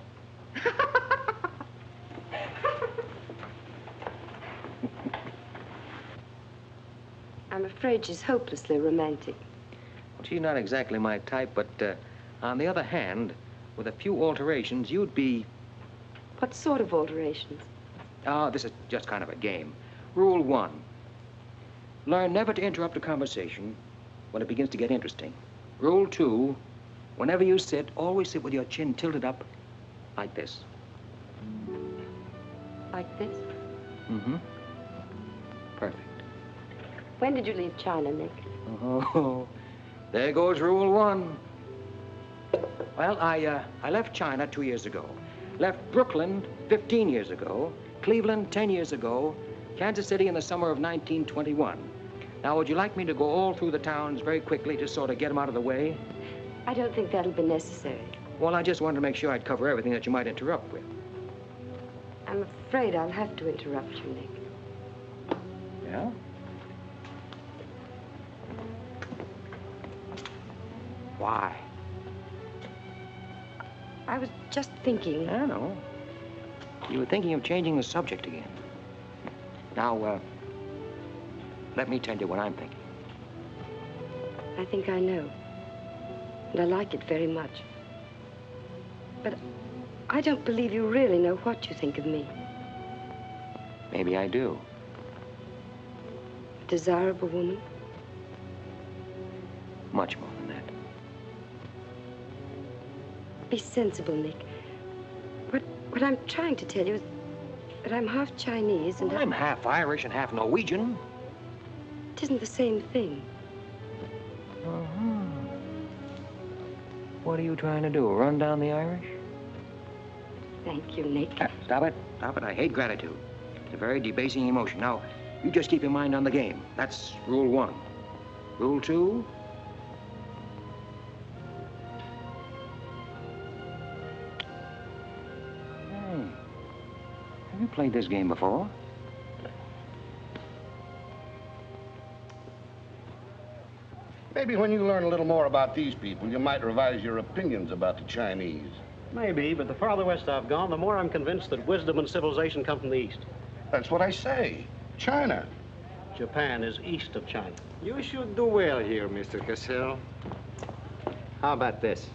I'm afraid she's hopelessly romantic. Well, she's not exactly my type, but on the other hand, with a few alterations, you'd be... What sort of alterations? Oh, this is just kind of a game. Rule 1. Learn never to interrupt a conversation when it begins to get interesting. Rule 2. Whenever you sit, always sit with your chin tilted up like this. Like this? Mm-hmm. Perfect. When did you leave China, Nick? Oh, there goes Rule 1. Well, I left China 2 years ago. Left Brooklyn 15 years ago. Cleveland 10 years ago. Kansas City in the summer of 1921. Now, would you like me to go all through the towns very quickly to sort of get them out of the way? I don't think that'll be necessary. Well, I just wanted to make sure I'd cover everything that you might interrupt with. I'm afraid I'll have to interrupt you, Nick. Yeah? Why? I was just thinking... I know. You were thinking of changing the subject again. Now, let me tell you what I'm thinking. I think I know. And I like it very much. But I don't believe you really know what you think of me. Maybe I do. A desirable woman? Much more than that. Be sensible, Nick. What I'm trying to tell you is that I'm half Chinese and... Well, I'm half Irish and half Norwegian. It isn't the same thing. Uh-huh. What are you trying to do, run down the Irish? Thank you, Nick. Stop it. Stop it. I hate gratitude. It's a very debasing emotion. Now, you just keep your mind on the game. That's rule 1. Rule 2... Have you played this game before? Maybe when you learn a little more about these people, you might revise your opinions about the Chinese. Maybe, but the farther west I've gone, the more I'm convinced that wisdom and civilization come from the east. That's what I say. China. Japan is east of China. You should do well here, Mr. Cassell. How about this?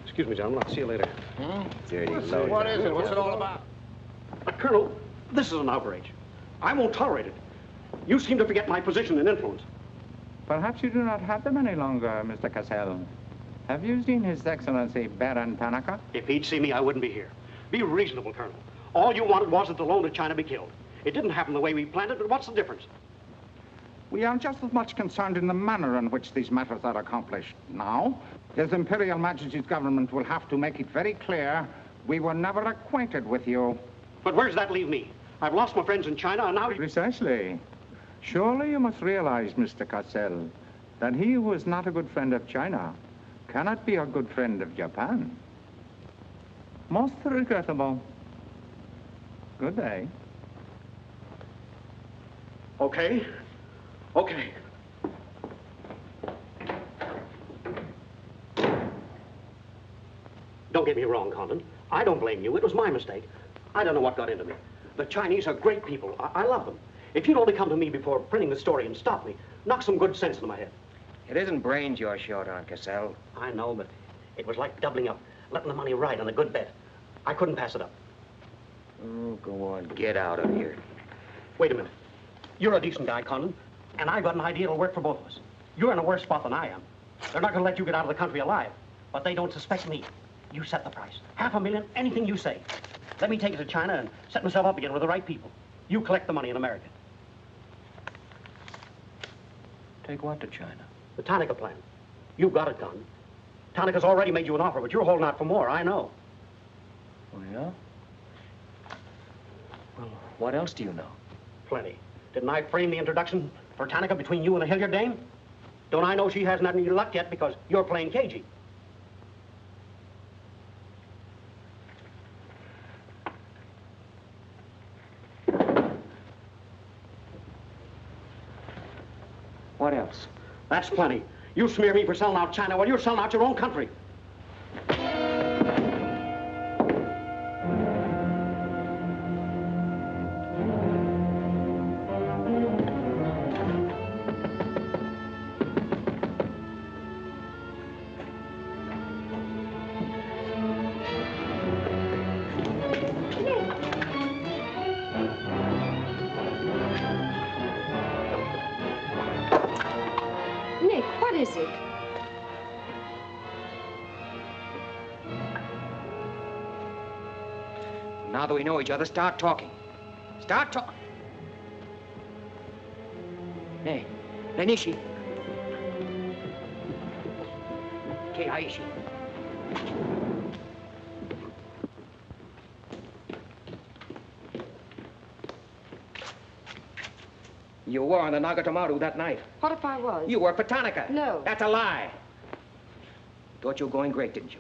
Excuse me, gentlemen. I'll see you later. Dirty low. What is it? What's it all about? Colonel, this is an outrage. I won't tolerate it. You seem to forget my position and influence. Perhaps you do not have them any longer, Mr. Cassell. Have you seen His Excellency Baron Tanaka? If he'd see me, I wouldn't be here. Be reasonable, Colonel. All you wanted was that the loan to China be killed. It didn't happen the way we planned it, but what's the difference? We are just as much concerned in the manner in which these matters are accomplished. Now, His Imperial Majesty's government will have to make it very clear we were never acquainted with you. But where does that leave me? I've lost my friends in China, and now... Precisely. Surely you must realize, Mr. Cassell, that he who is not a good friend of China cannot be a good friend of Japan. Most regrettable. Good day. Okay. Okay. Don't get me wrong, Condon. I don't blame you. It was my mistake. I don't know what got into me. The Chinese are great people. I love them. If you'd only come to me before printing the story and stop me, knock some good sense into my head. It isn't brains you're short on, Cassell. I know, but it was like doubling up, letting the money ride on a good bet. I couldn't pass it up. Oh, go on. Get out of here. Wait a minute. You're a decent guy, Condon, and I've got an idea that'll work for both of us. You're in a worse spot than I am. They're not going to let you get out of the country alive, but they don't suspect me. You set the price. $500,000, anything you say. Let me take it to China and set myself up again with the right people. You collect the money in America. Take what to China? The Tanaka plan. You've got it, Condon. Tanaka's already made you an offer, but you're holding out for more, I know. Oh, yeah? Well, what else do you know? Plenty. Didn't I frame the introduction for Tanaka between you and the Hilliard dame? Don't I know she hasn't had any luck yet because you're playing cagey? What else? That's plenty. You smear me for selling out China while you're selling out your own country. Now that we know each other, start talking. Start talking. Hey, Nishi. Keiaishi. You were on the Nagatomaru that night. What if I was? You worked for Tanaka. No. That's a lie. Thought you were going great, didn't you?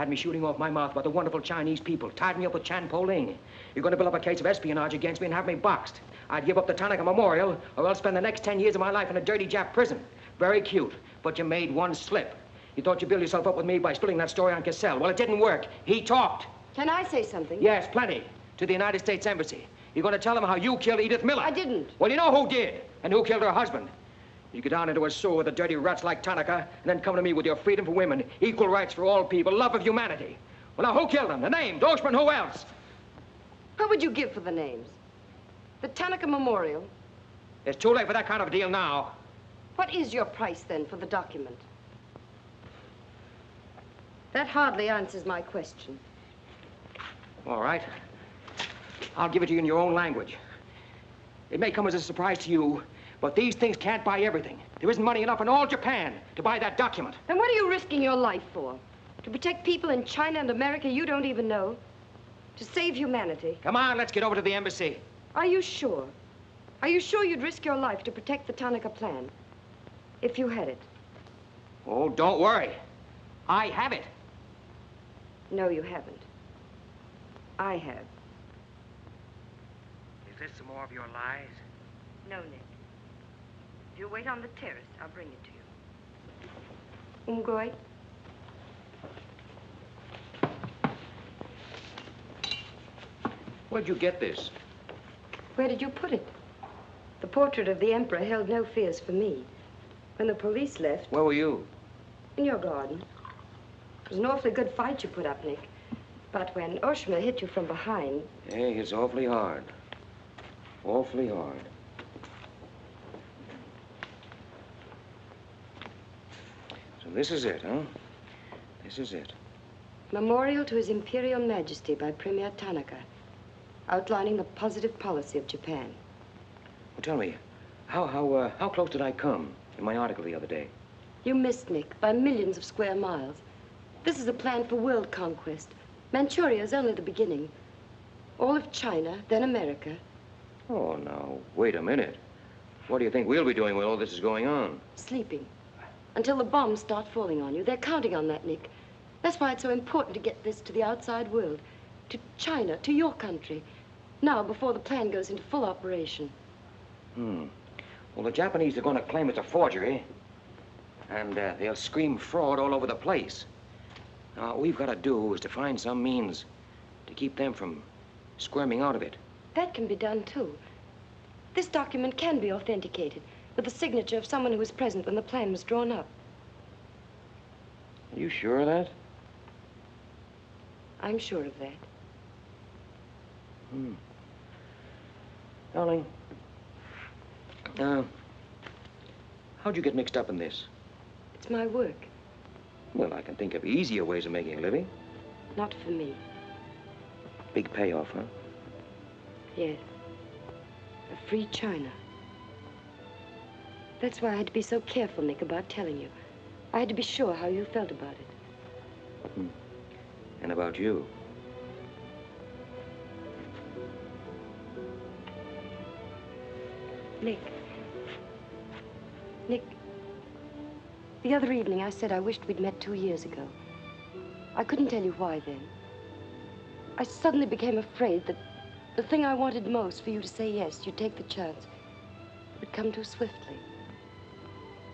had me shooting off my mouth about the wonderful Chinese people, tied me up with Chan Po-ling. You're going to build up a case of espionage against me and have me boxed. I'd give up the Tanaka Memorial, or else spend the next 10 years of my life in a dirty Jap prison. Very cute, but you made one slip. You thought you'd build yourself up with me by spilling that story on Cassell. Well, it didn't work. He talked. Can I say something? Yes, plenty. To the United States Embassy. You're going to tell them how you killed Edith Miller. I didn't. Well, you know who did, and who killed her husband. You get down into a sewer with the dirty rats like Tanaka, and then come to me with your freedom for women, equal rights for all people, love of humanity. Well, now, who killed them? The names, Oshman, who else? What would you give for the names? The Tanaka Memorial. It's too late for that kind of deal now. What is your price, then, for the document? That hardly answers my question. All right. I'll give it to you in your own language. It may come as a surprise to you, but these things can't buy everything. There isn't money enough in all Japan to buy that document. Then what are you risking your life for? To protect people in China and America you don't even know? To save humanity? Come on, let's get over to the embassy. Are you sure? Are you sure you'd risk your life to protect the Tanaka plan? If you had it? Oh, don't worry. I have it. No, you haven't. I have. Is this some more of your lies? No, Nick. If you wait on the terrace, I'll bring it to you. Umgoy? Where'd you get this? Where did you put it? The portrait of the Emperor held no fears for me. When the police left... Where were you? In your garden. It was an awfully good fight you put up, Nick. But when Oshma hit you from behind... Hey, it's awfully hard. Awfully hard. So this is it, huh? This is it. Memorial to His Imperial Majesty by Premier Tanaka, outlining the positive policy of Japan. Well, tell me, how close did I come in my article the other day? You missed, Nick, by millions of square miles. This is a plan for world conquest. Manchuria is only the beginning. All of China, then America. Oh, now, wait a minute. What do you think we'll be doing when all this is going on? Sleeping. Until the bombs start falling on you. They're counting on that, Nick. That's why it's so important to get this to the outside world. To China, to your country. Now, before the plan goes into full operation. Well, the Japanese are going to claim it's a forgery. And they'll scream fraud all over the place. Now, what we've got to do is to find some means to keep them from squirming out of it. That can be done, too. This document can be authenticated with the signature of someone who was present when the plan was drawn up. Are you sure of that? I'm sure of that. Darling, how'd you get mixed up in this? It's my work. Well, I can think of easier ways of making a living. Not for me. Big payoff, huh? Yes. A free China. That's why I had to be so careful, Nick, about telling you. I had to be sure how you felt about it. And about you. Nick. Nick, the other evening I said I wished we'd met 2 years ago. I couldn't tell you why then. I suddenly became afraid that the thing I wanted most for you to say yes, you'd take the chance, would come too swiftly.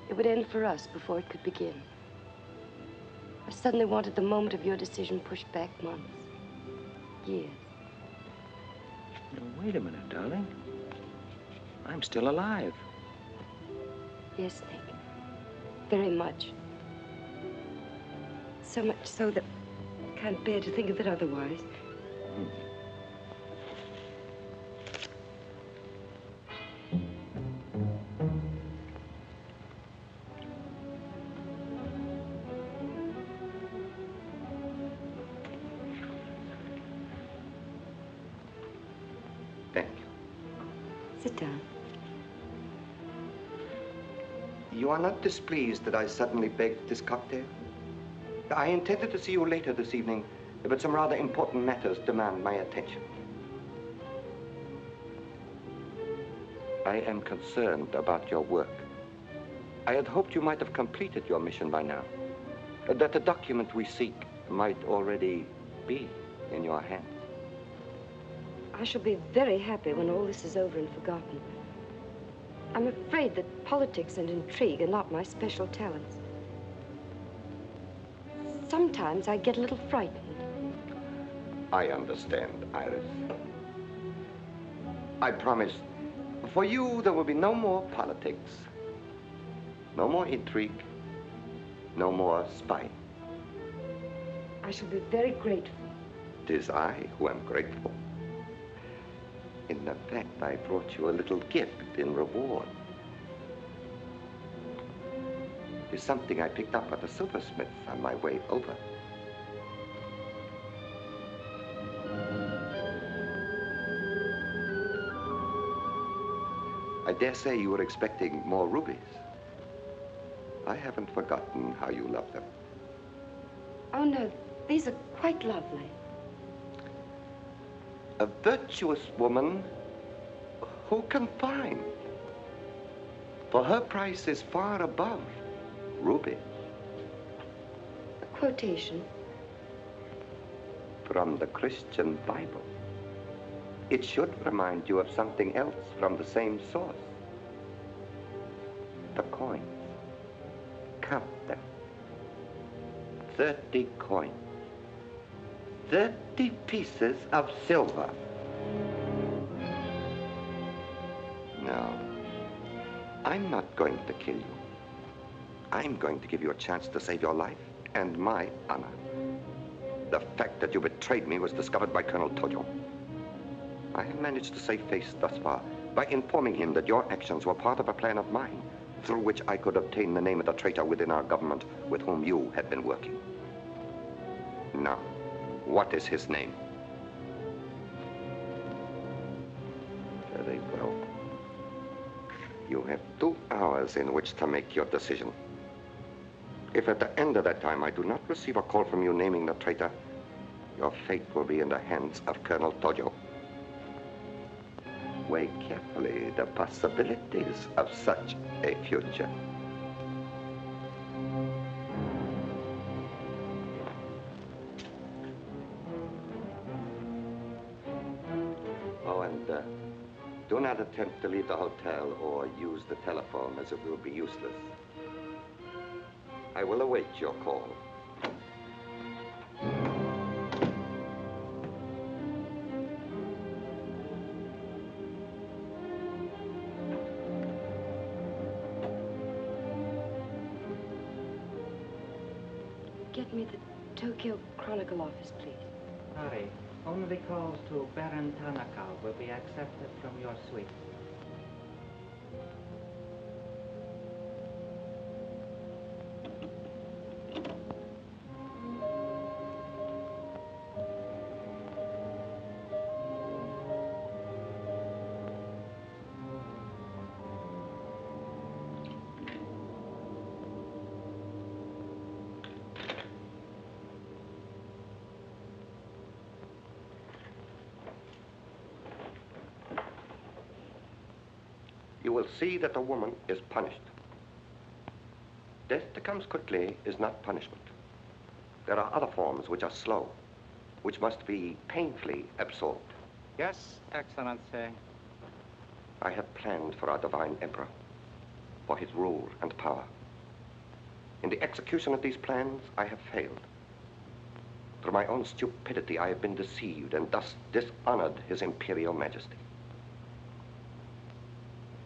It would end for us before it could begin. I suddenly wanted the moment of your decision pushed back months, years. Now, wait a minute, darling. I'm still alive. Yes, Nick. Very much. So much so that I can't bear to think of it otherwise. Thank you. Sit down. You are not displeased that I suddenly begged this cocktail? I intended to see you later this evening, but some rather important matters demand my attention. I am concerned about your work. I had hoped you might have completed your mission by now, that the document we seek might already be in your hands. I shall be very happy when all this is over and forgotten. I'm afraid that politics and intrigue are not my special talents. Sometimes I get a little frightened. I understand, Iris. I promise, for you, there will be no more politics, no more intrigue, no more spying. I shall be very grateful. It is I who am grateful. In fact, I brought you a little gift in reward. It is something I picked up at the silversmith on my way over. I dare say you were expecting more rubies. I haven't forgotten how you love them. Oh, no, these are quite lovely. A virtuous woman who can find. For her price is far above ruby. A quotation? From the Christian Bible. It should remind you of something else from the same source. The coins. Count them. 30 coins. 30 pieces of silver. No, I'm not going to kill you. I'm going to give you a chance to save your life and my honor. The fact that you betrayed me was discovered by Colonel Tojo. I have managed to save face thus far by informing him that your actions were part of a plan of mine through which I could obtain the name of the traitor within our government with whom you had been working. Now, what is his name? Very well. You have 2 hours in which to make your decision. If at the end of that time I do not receive a call from you naming the traitor, your fate will be in the hands of Colonel Tojo. Weigh carefully the possibilities of such a future. Oh, and do not attempt to leave the hotel or use the telephone, as it will be useless. I will await your call. Get me the Tokyo Chronicle office, please. Sorry, only calls to Baron Tanaka will be accepted from your suite. You will see that the woman is punished. Death that comes quickly is not punishment. There are other forms which are slow, which must be painfully absorbed. Yes, Excellency. I have planned for our divine emperor, for his rule and power. In the execution of these plans, I have failed. Through my own stupidity, I have been deceived and thus dishonored his imperial majesty.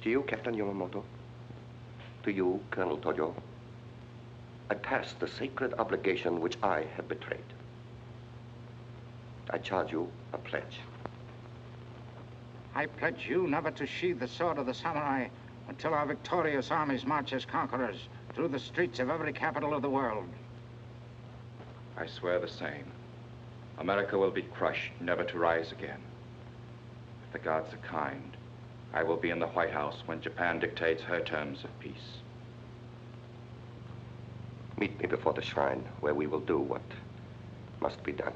To you, Captain Yamamoto, to you, Colonel Tojo, I pass the sacred obligation which I have betrayed. I charge you a pledge. I pledge you never to sheathe the sword of the samurai until our victorious armies march as conquerors through the streets of every capital of the world. I swear the same. America will be crushed, never to rise again. If the gods are kind, I will be in the White House when Japan dictates her terms of peace. Meet me before the shrine, where we will do what must be done.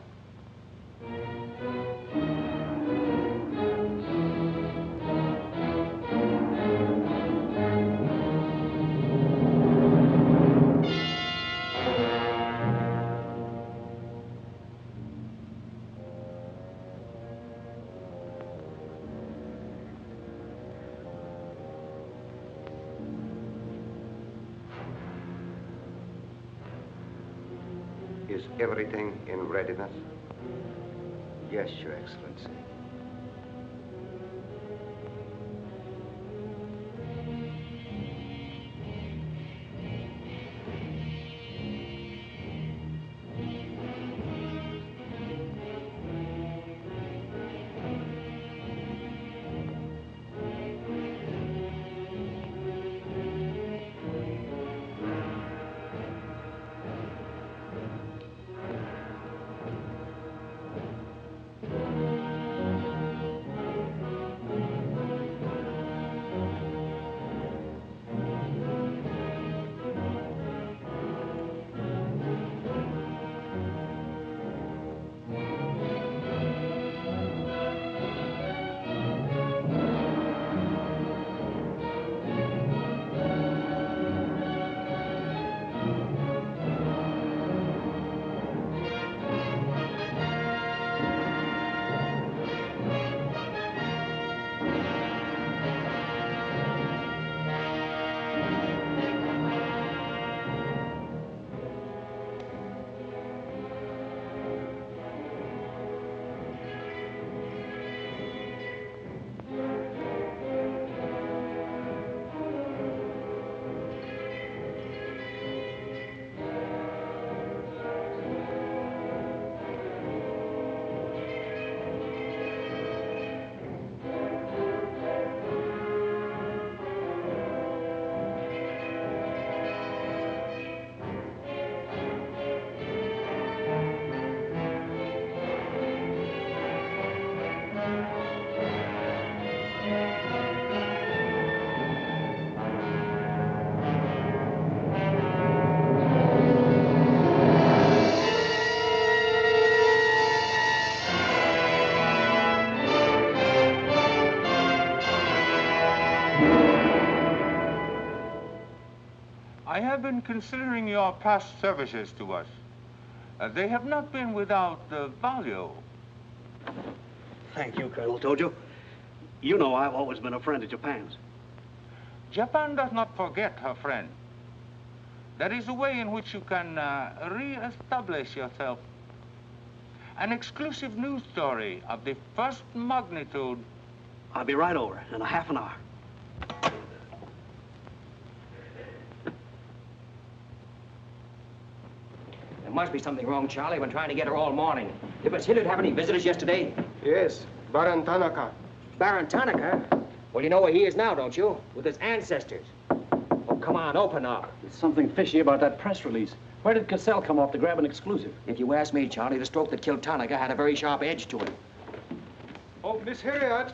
Is everything in readiness? Yes, Your Excellency. I have been considering your past services to us. They have not been without value. Thank you, Colonel Tojo. You know I've always been a friend of Japan's. Japan does not forget her friend. There is a way in which you can re-establish yourself. An exclusive news story of the first magnitude. I'll be right over in a half an hour. There must be something wrong, Charlie. I've been trying to get her all morning. Did Miss Hilliard have any visitors yesterday? Yes, Baron Tanaka. Baron Tanaka? Well, you know where he is now, don't you? With his ancestors. Oh, come on, open up. There's something fishy about that press release. Where did Cassell come off to grab an exclusive? If you ask me, Charlie, the stroke that killed Tanaka had a very sharp edge to it. Oh, Miss Hilliard.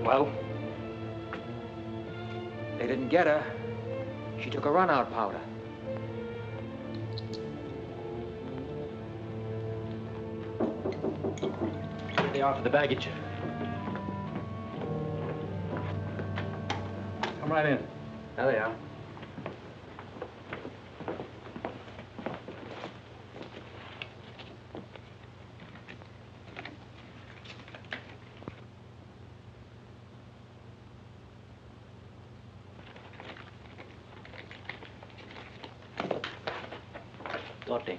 Well, they didn't get her. She took a run-out powder. Here they are for the baggage. Come right in. There they are. Lotte.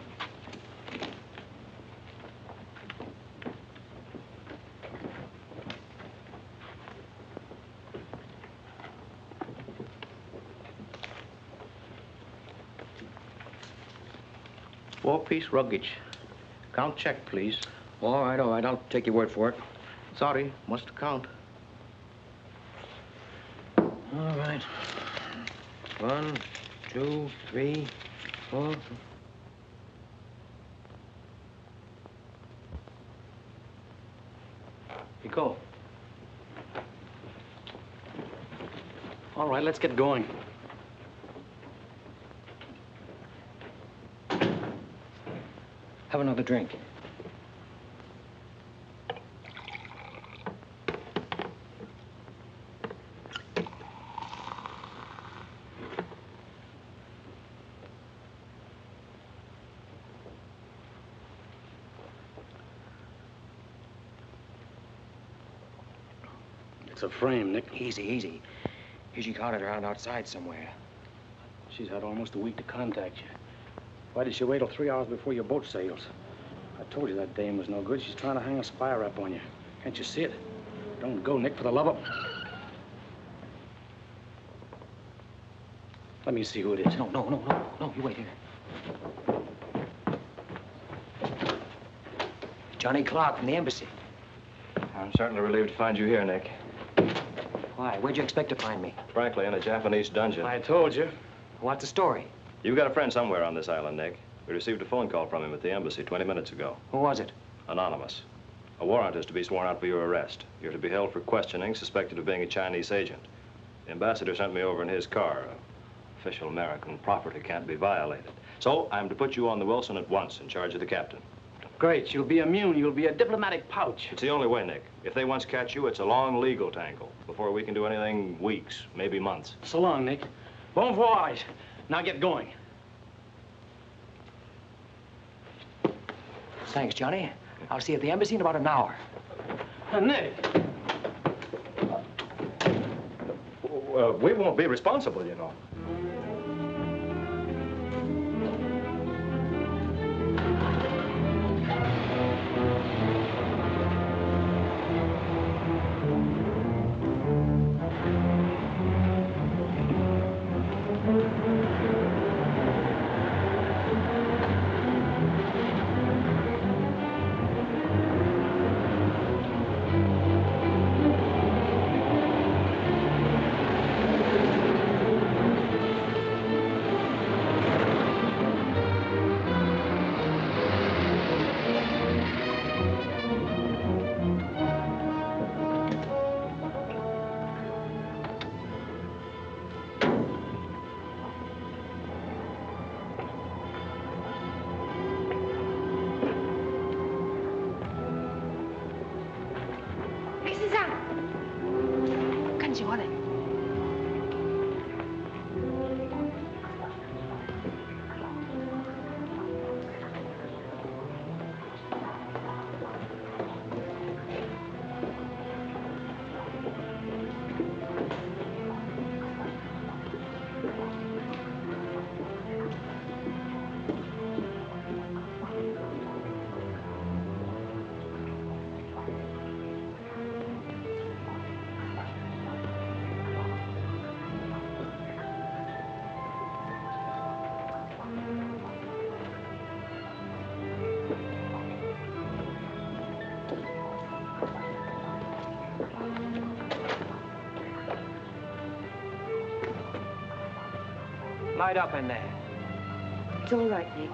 Four-piece luggage. Count check, please. All right, I'll take your word for it. Sorry, must count. All right. 1, 2, 3, 4. Pico. All right, let's get going. Have another drink. It's a frame, Nick. Easy, easy. She caught it around outside somewhere. She's had almost a week to contact you. Why did she wait till 3 hours before your boat sails? I told you that dame was no good. She's trying to hang a spy rap on you. Can't you see it? Don't go, Nick, for the love of... Let me see who it is. No, you wait here. Johnny Clark from the embassy. I'm certainly relieved to find you here, Nick. Why? Where'd you expect to find me? Frankly, in a Japanese dungeon. I told you. What's the story? You've got a friend somewhere on this island, Nick. We received a phone call from him at the embassy 20 minutes ago. Who was it? Anonymous. A warrant is to be sworn out for your arrest. You're to be held for questioning, suspected of being a Chinese agent. The ambassador sent me over in his car. Official American property can't be violated. So I'm to put you on the Wilson at once in charge of the captain. Great. You'll be immune. You'll be a diplomatic pouch. It's the only way, Nick. If they once catch you, it's a long legal tangle. Before we can do anything, weeks, maybe months. So long, Nick. Bon voyage. Now get going. Thanks, Johnny. I'll see you at the embassy in about an hour. Nick! We won't be responsible, you know. Light up in there. It's all right, Nick.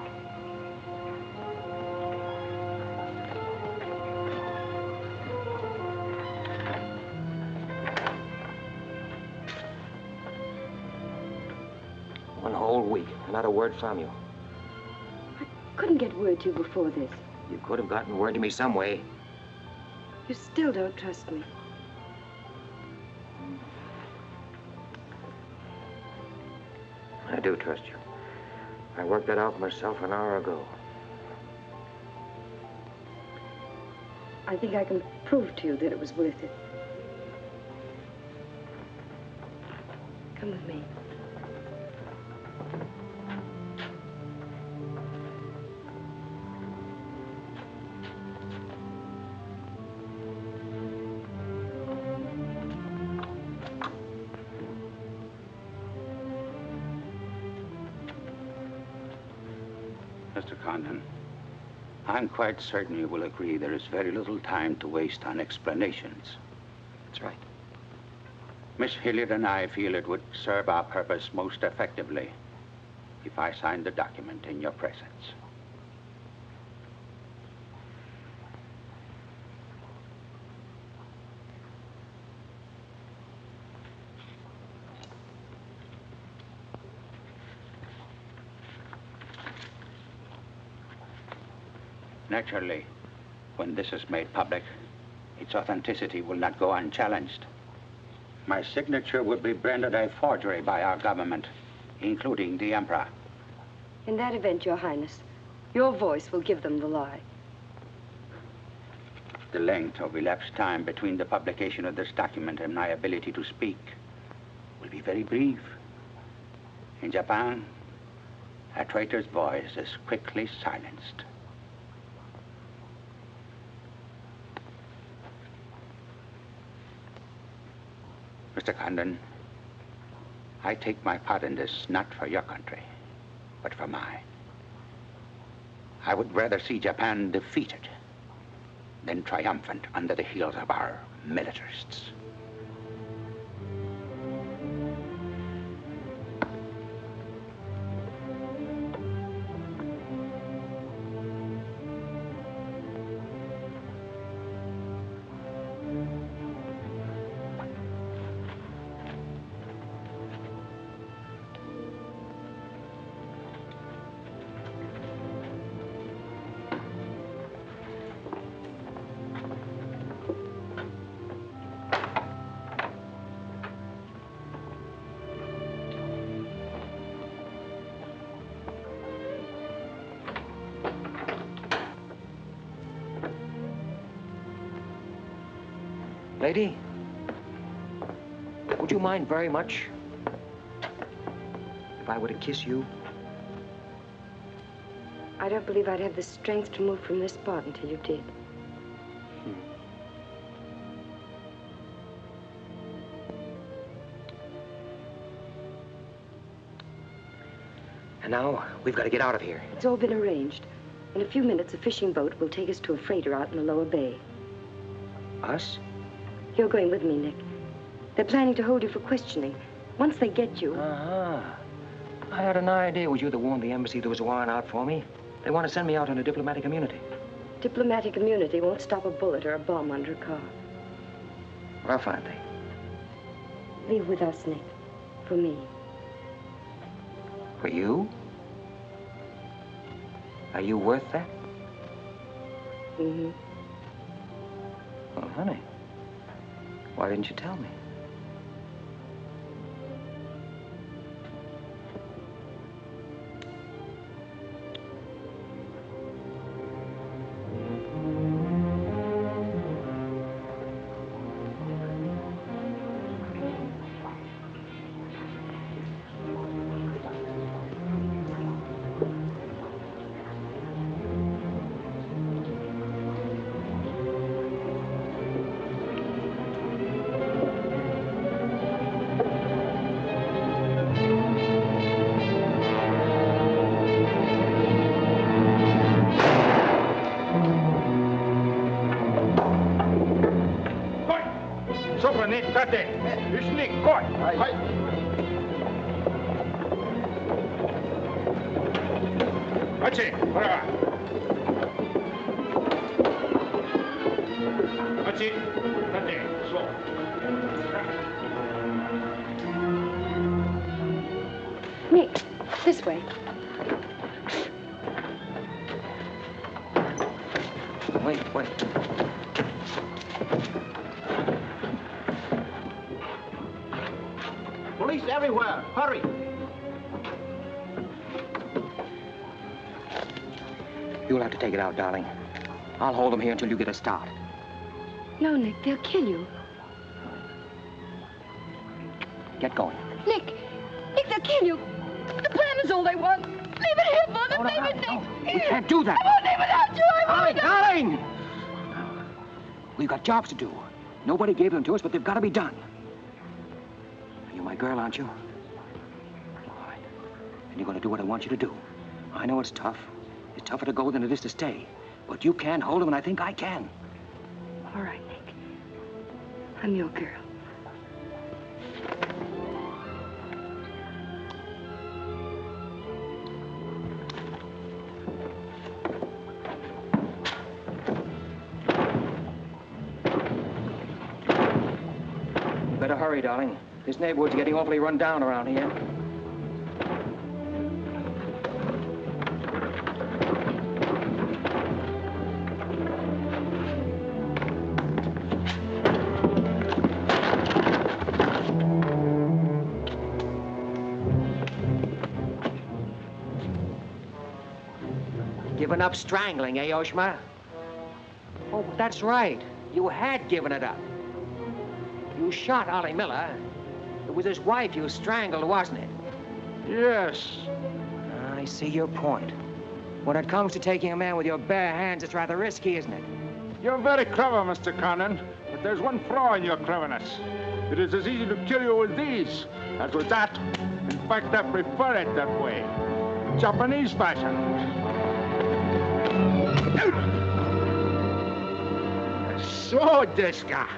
One whole week, not a word from you. I couldn't get word to you before this. You could have gotten word to me some way. You still don't trust me. I do trust you. I worked that out myself an hour ago. I think I can prove to you that it was worth it. Come with me. Mr. Condon, I'm quite certain you will agree there is very little time to waste on explanations. That's right. Miss Hilliard and I feel it would serve our purpose most effectively if I signed the document in your presence. Naturally, when this is made public, its authenticity will not go unchallenged. My signature would be branded a forgery by our government, including the Emperor. In that event, Your Highness, your voice will give them the lie. The length of elapsed time between the publication of this document and my ability to speak will be very brief. In Japan, a traitor's voice is quickly silenced. Mr. Condon, I take my part in this not for your country, but for mine. I would rather see Japan defeated than triumphant under the heels of our militarists. Lady, would you mind very much if I were to kiss you? I don't believe I'd have the strength to move from this spot until you did. And now, we've got to get out of here. It's all been arranged. In a few minutes, a fishing boat will take us to a freighter out in the lower bay. Us? You're going with me, Nick. They're planning to hold you for questioning. Once they get you... Uh-huh. I had an idea it was you that warned the embassy there was a warrant out for me. They want to send me out on a diplomatic immunity. Diplomatic immunity won't stop a bullet or a bomb under a car. Rough, aren't they? Leave with us, Nick. For me. For you? Are you worth that? Mm-hmm. Well, honey, why didn't you tell me? Nick, this way. Wait. Police everywhere. Hurry. You'll have to take it out, darling. I'll hold them here until you get a start. No, Nick, they'll kill you. Get going. Nick, they'll kill you. The plan is all they want. Leave it here for them. Leave it, Nick. We can't do that. I won't leave without you. I won't. Darling! We've got jobs to do. Nobody gave them to us, but they've got to be done. You're my girl, aren't you? All right. And you're going to do what I want you to do. I know it's tough. It's tougher to go than it is to stay. But you can hold them, and I think I can. All right, Nick. I'm your girl. Better hurry, darling. This neighborhood's getting awfully run down around here. Given up strangling, eh, Oshma? Oh, that's right. You had given it up. You shot Ollie Miller. It was his wife you strangled, wasn't it? Yes. I see your point. When it comes to taking a man with your bare hands, it's rather risky, isn't it? You're very clever, Mr. Condon, but there's one flaw in your cleverness. It is as easy to kill you with these as with that. In fact, I prefer it that way. Japanese fashion. So, this guy.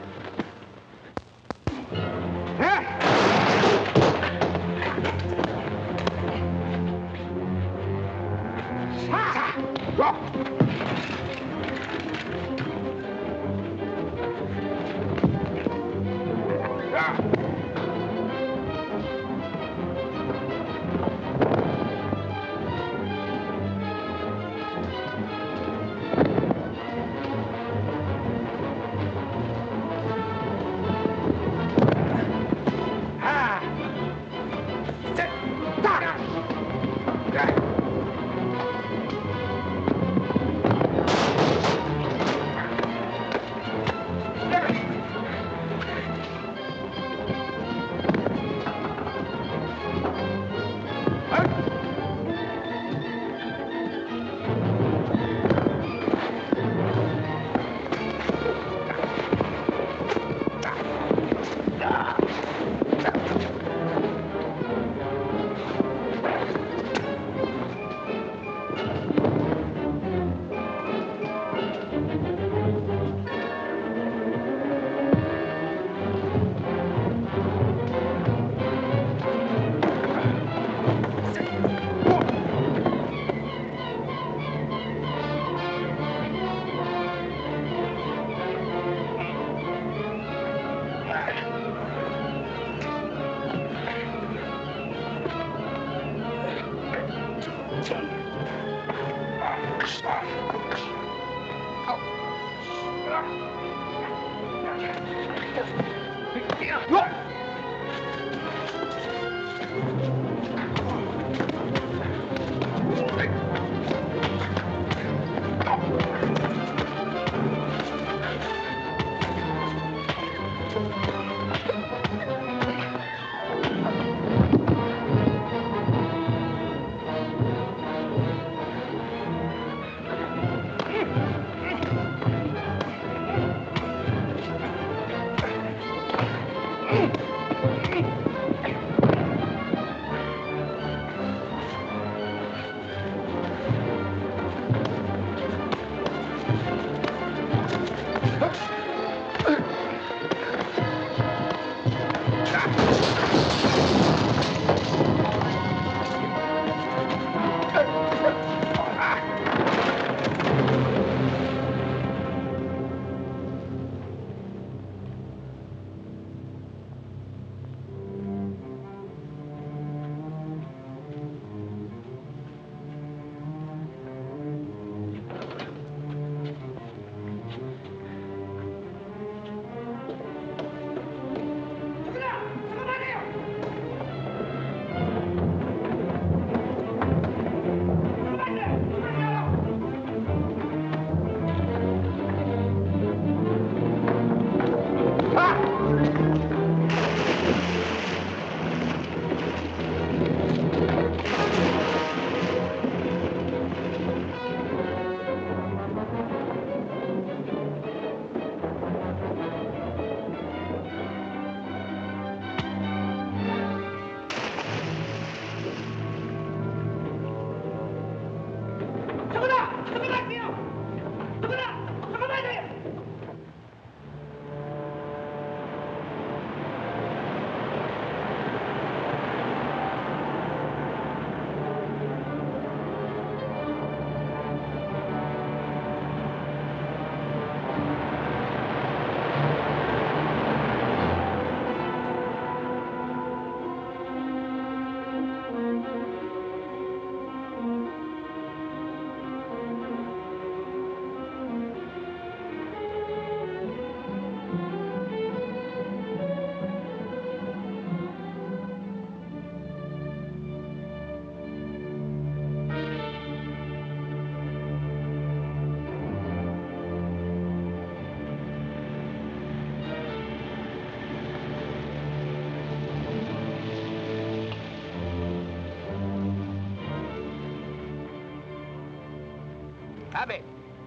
Abe,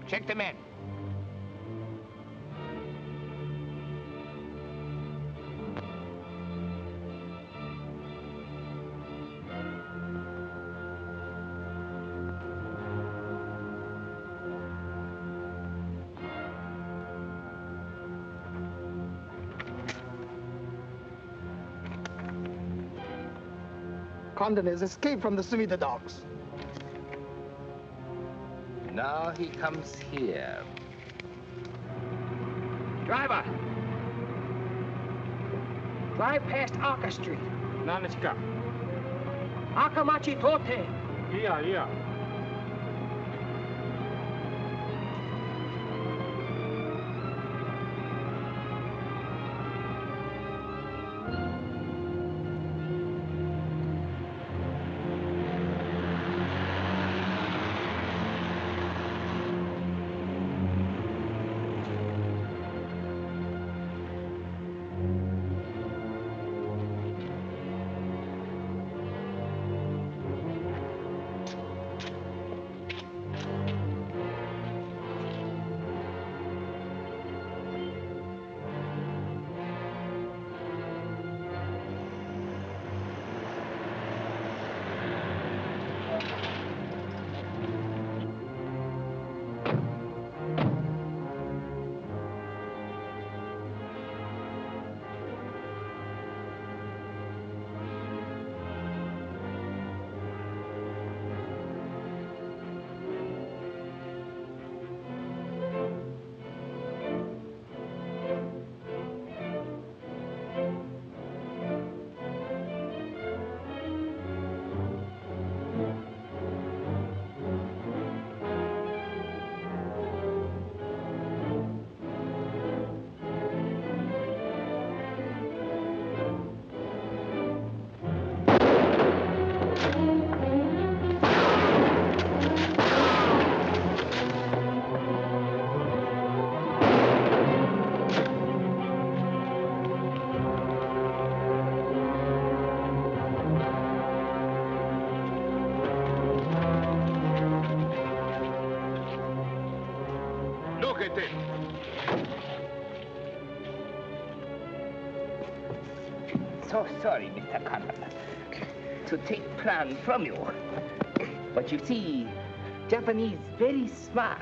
check the men. Condon has escaped from the Sylvia docks. Now he comes here. Driver! Drive past Arca Street. Nanishka. Akamachi Tote. Yeah. So sorry, Mr. Condon, to take plan from you. But you see, Japanese very smart.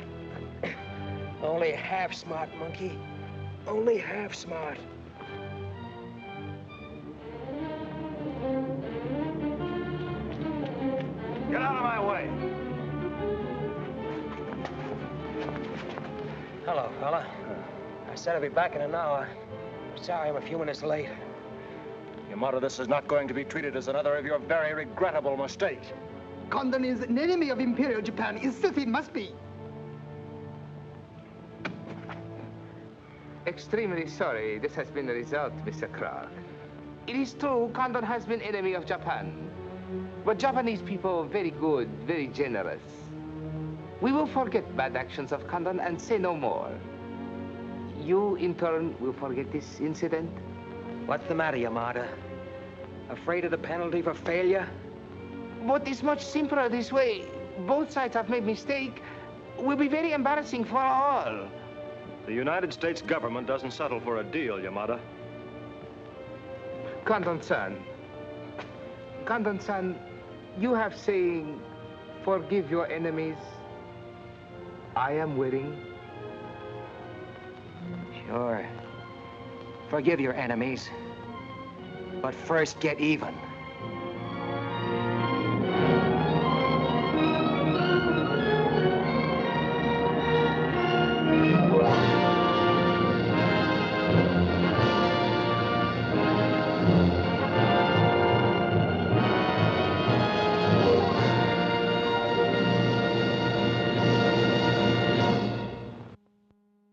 Only half smart, monkey. Only half smart. Get out of my way. Hello, fella. I said I'd be back in an hour. Sorry I'm a few minutes late. Yamato, this is not going to be treated as another of your very regrettable mistakes. Condon is an enemy of Imperial Japan. Insist he must be. Extremely sorry this has been the result, Mr. Clark. It is true, Condon has been enemy of Japan. But Japanese people very good, very generous. We will forget bad actions of Condon and say no more. You, in turn, will forget this incident? What's the matter, Yamada? Afraid of the penalty for failure? But it's much simpler this way. Both sides have made mistake. Will be very embarrassing for all. The United States government doesn't settle for a deal, Yamada. Condon-san, you have saying, forgive your enemies. I am willing. Sure. Forgive your enemies. But first get even.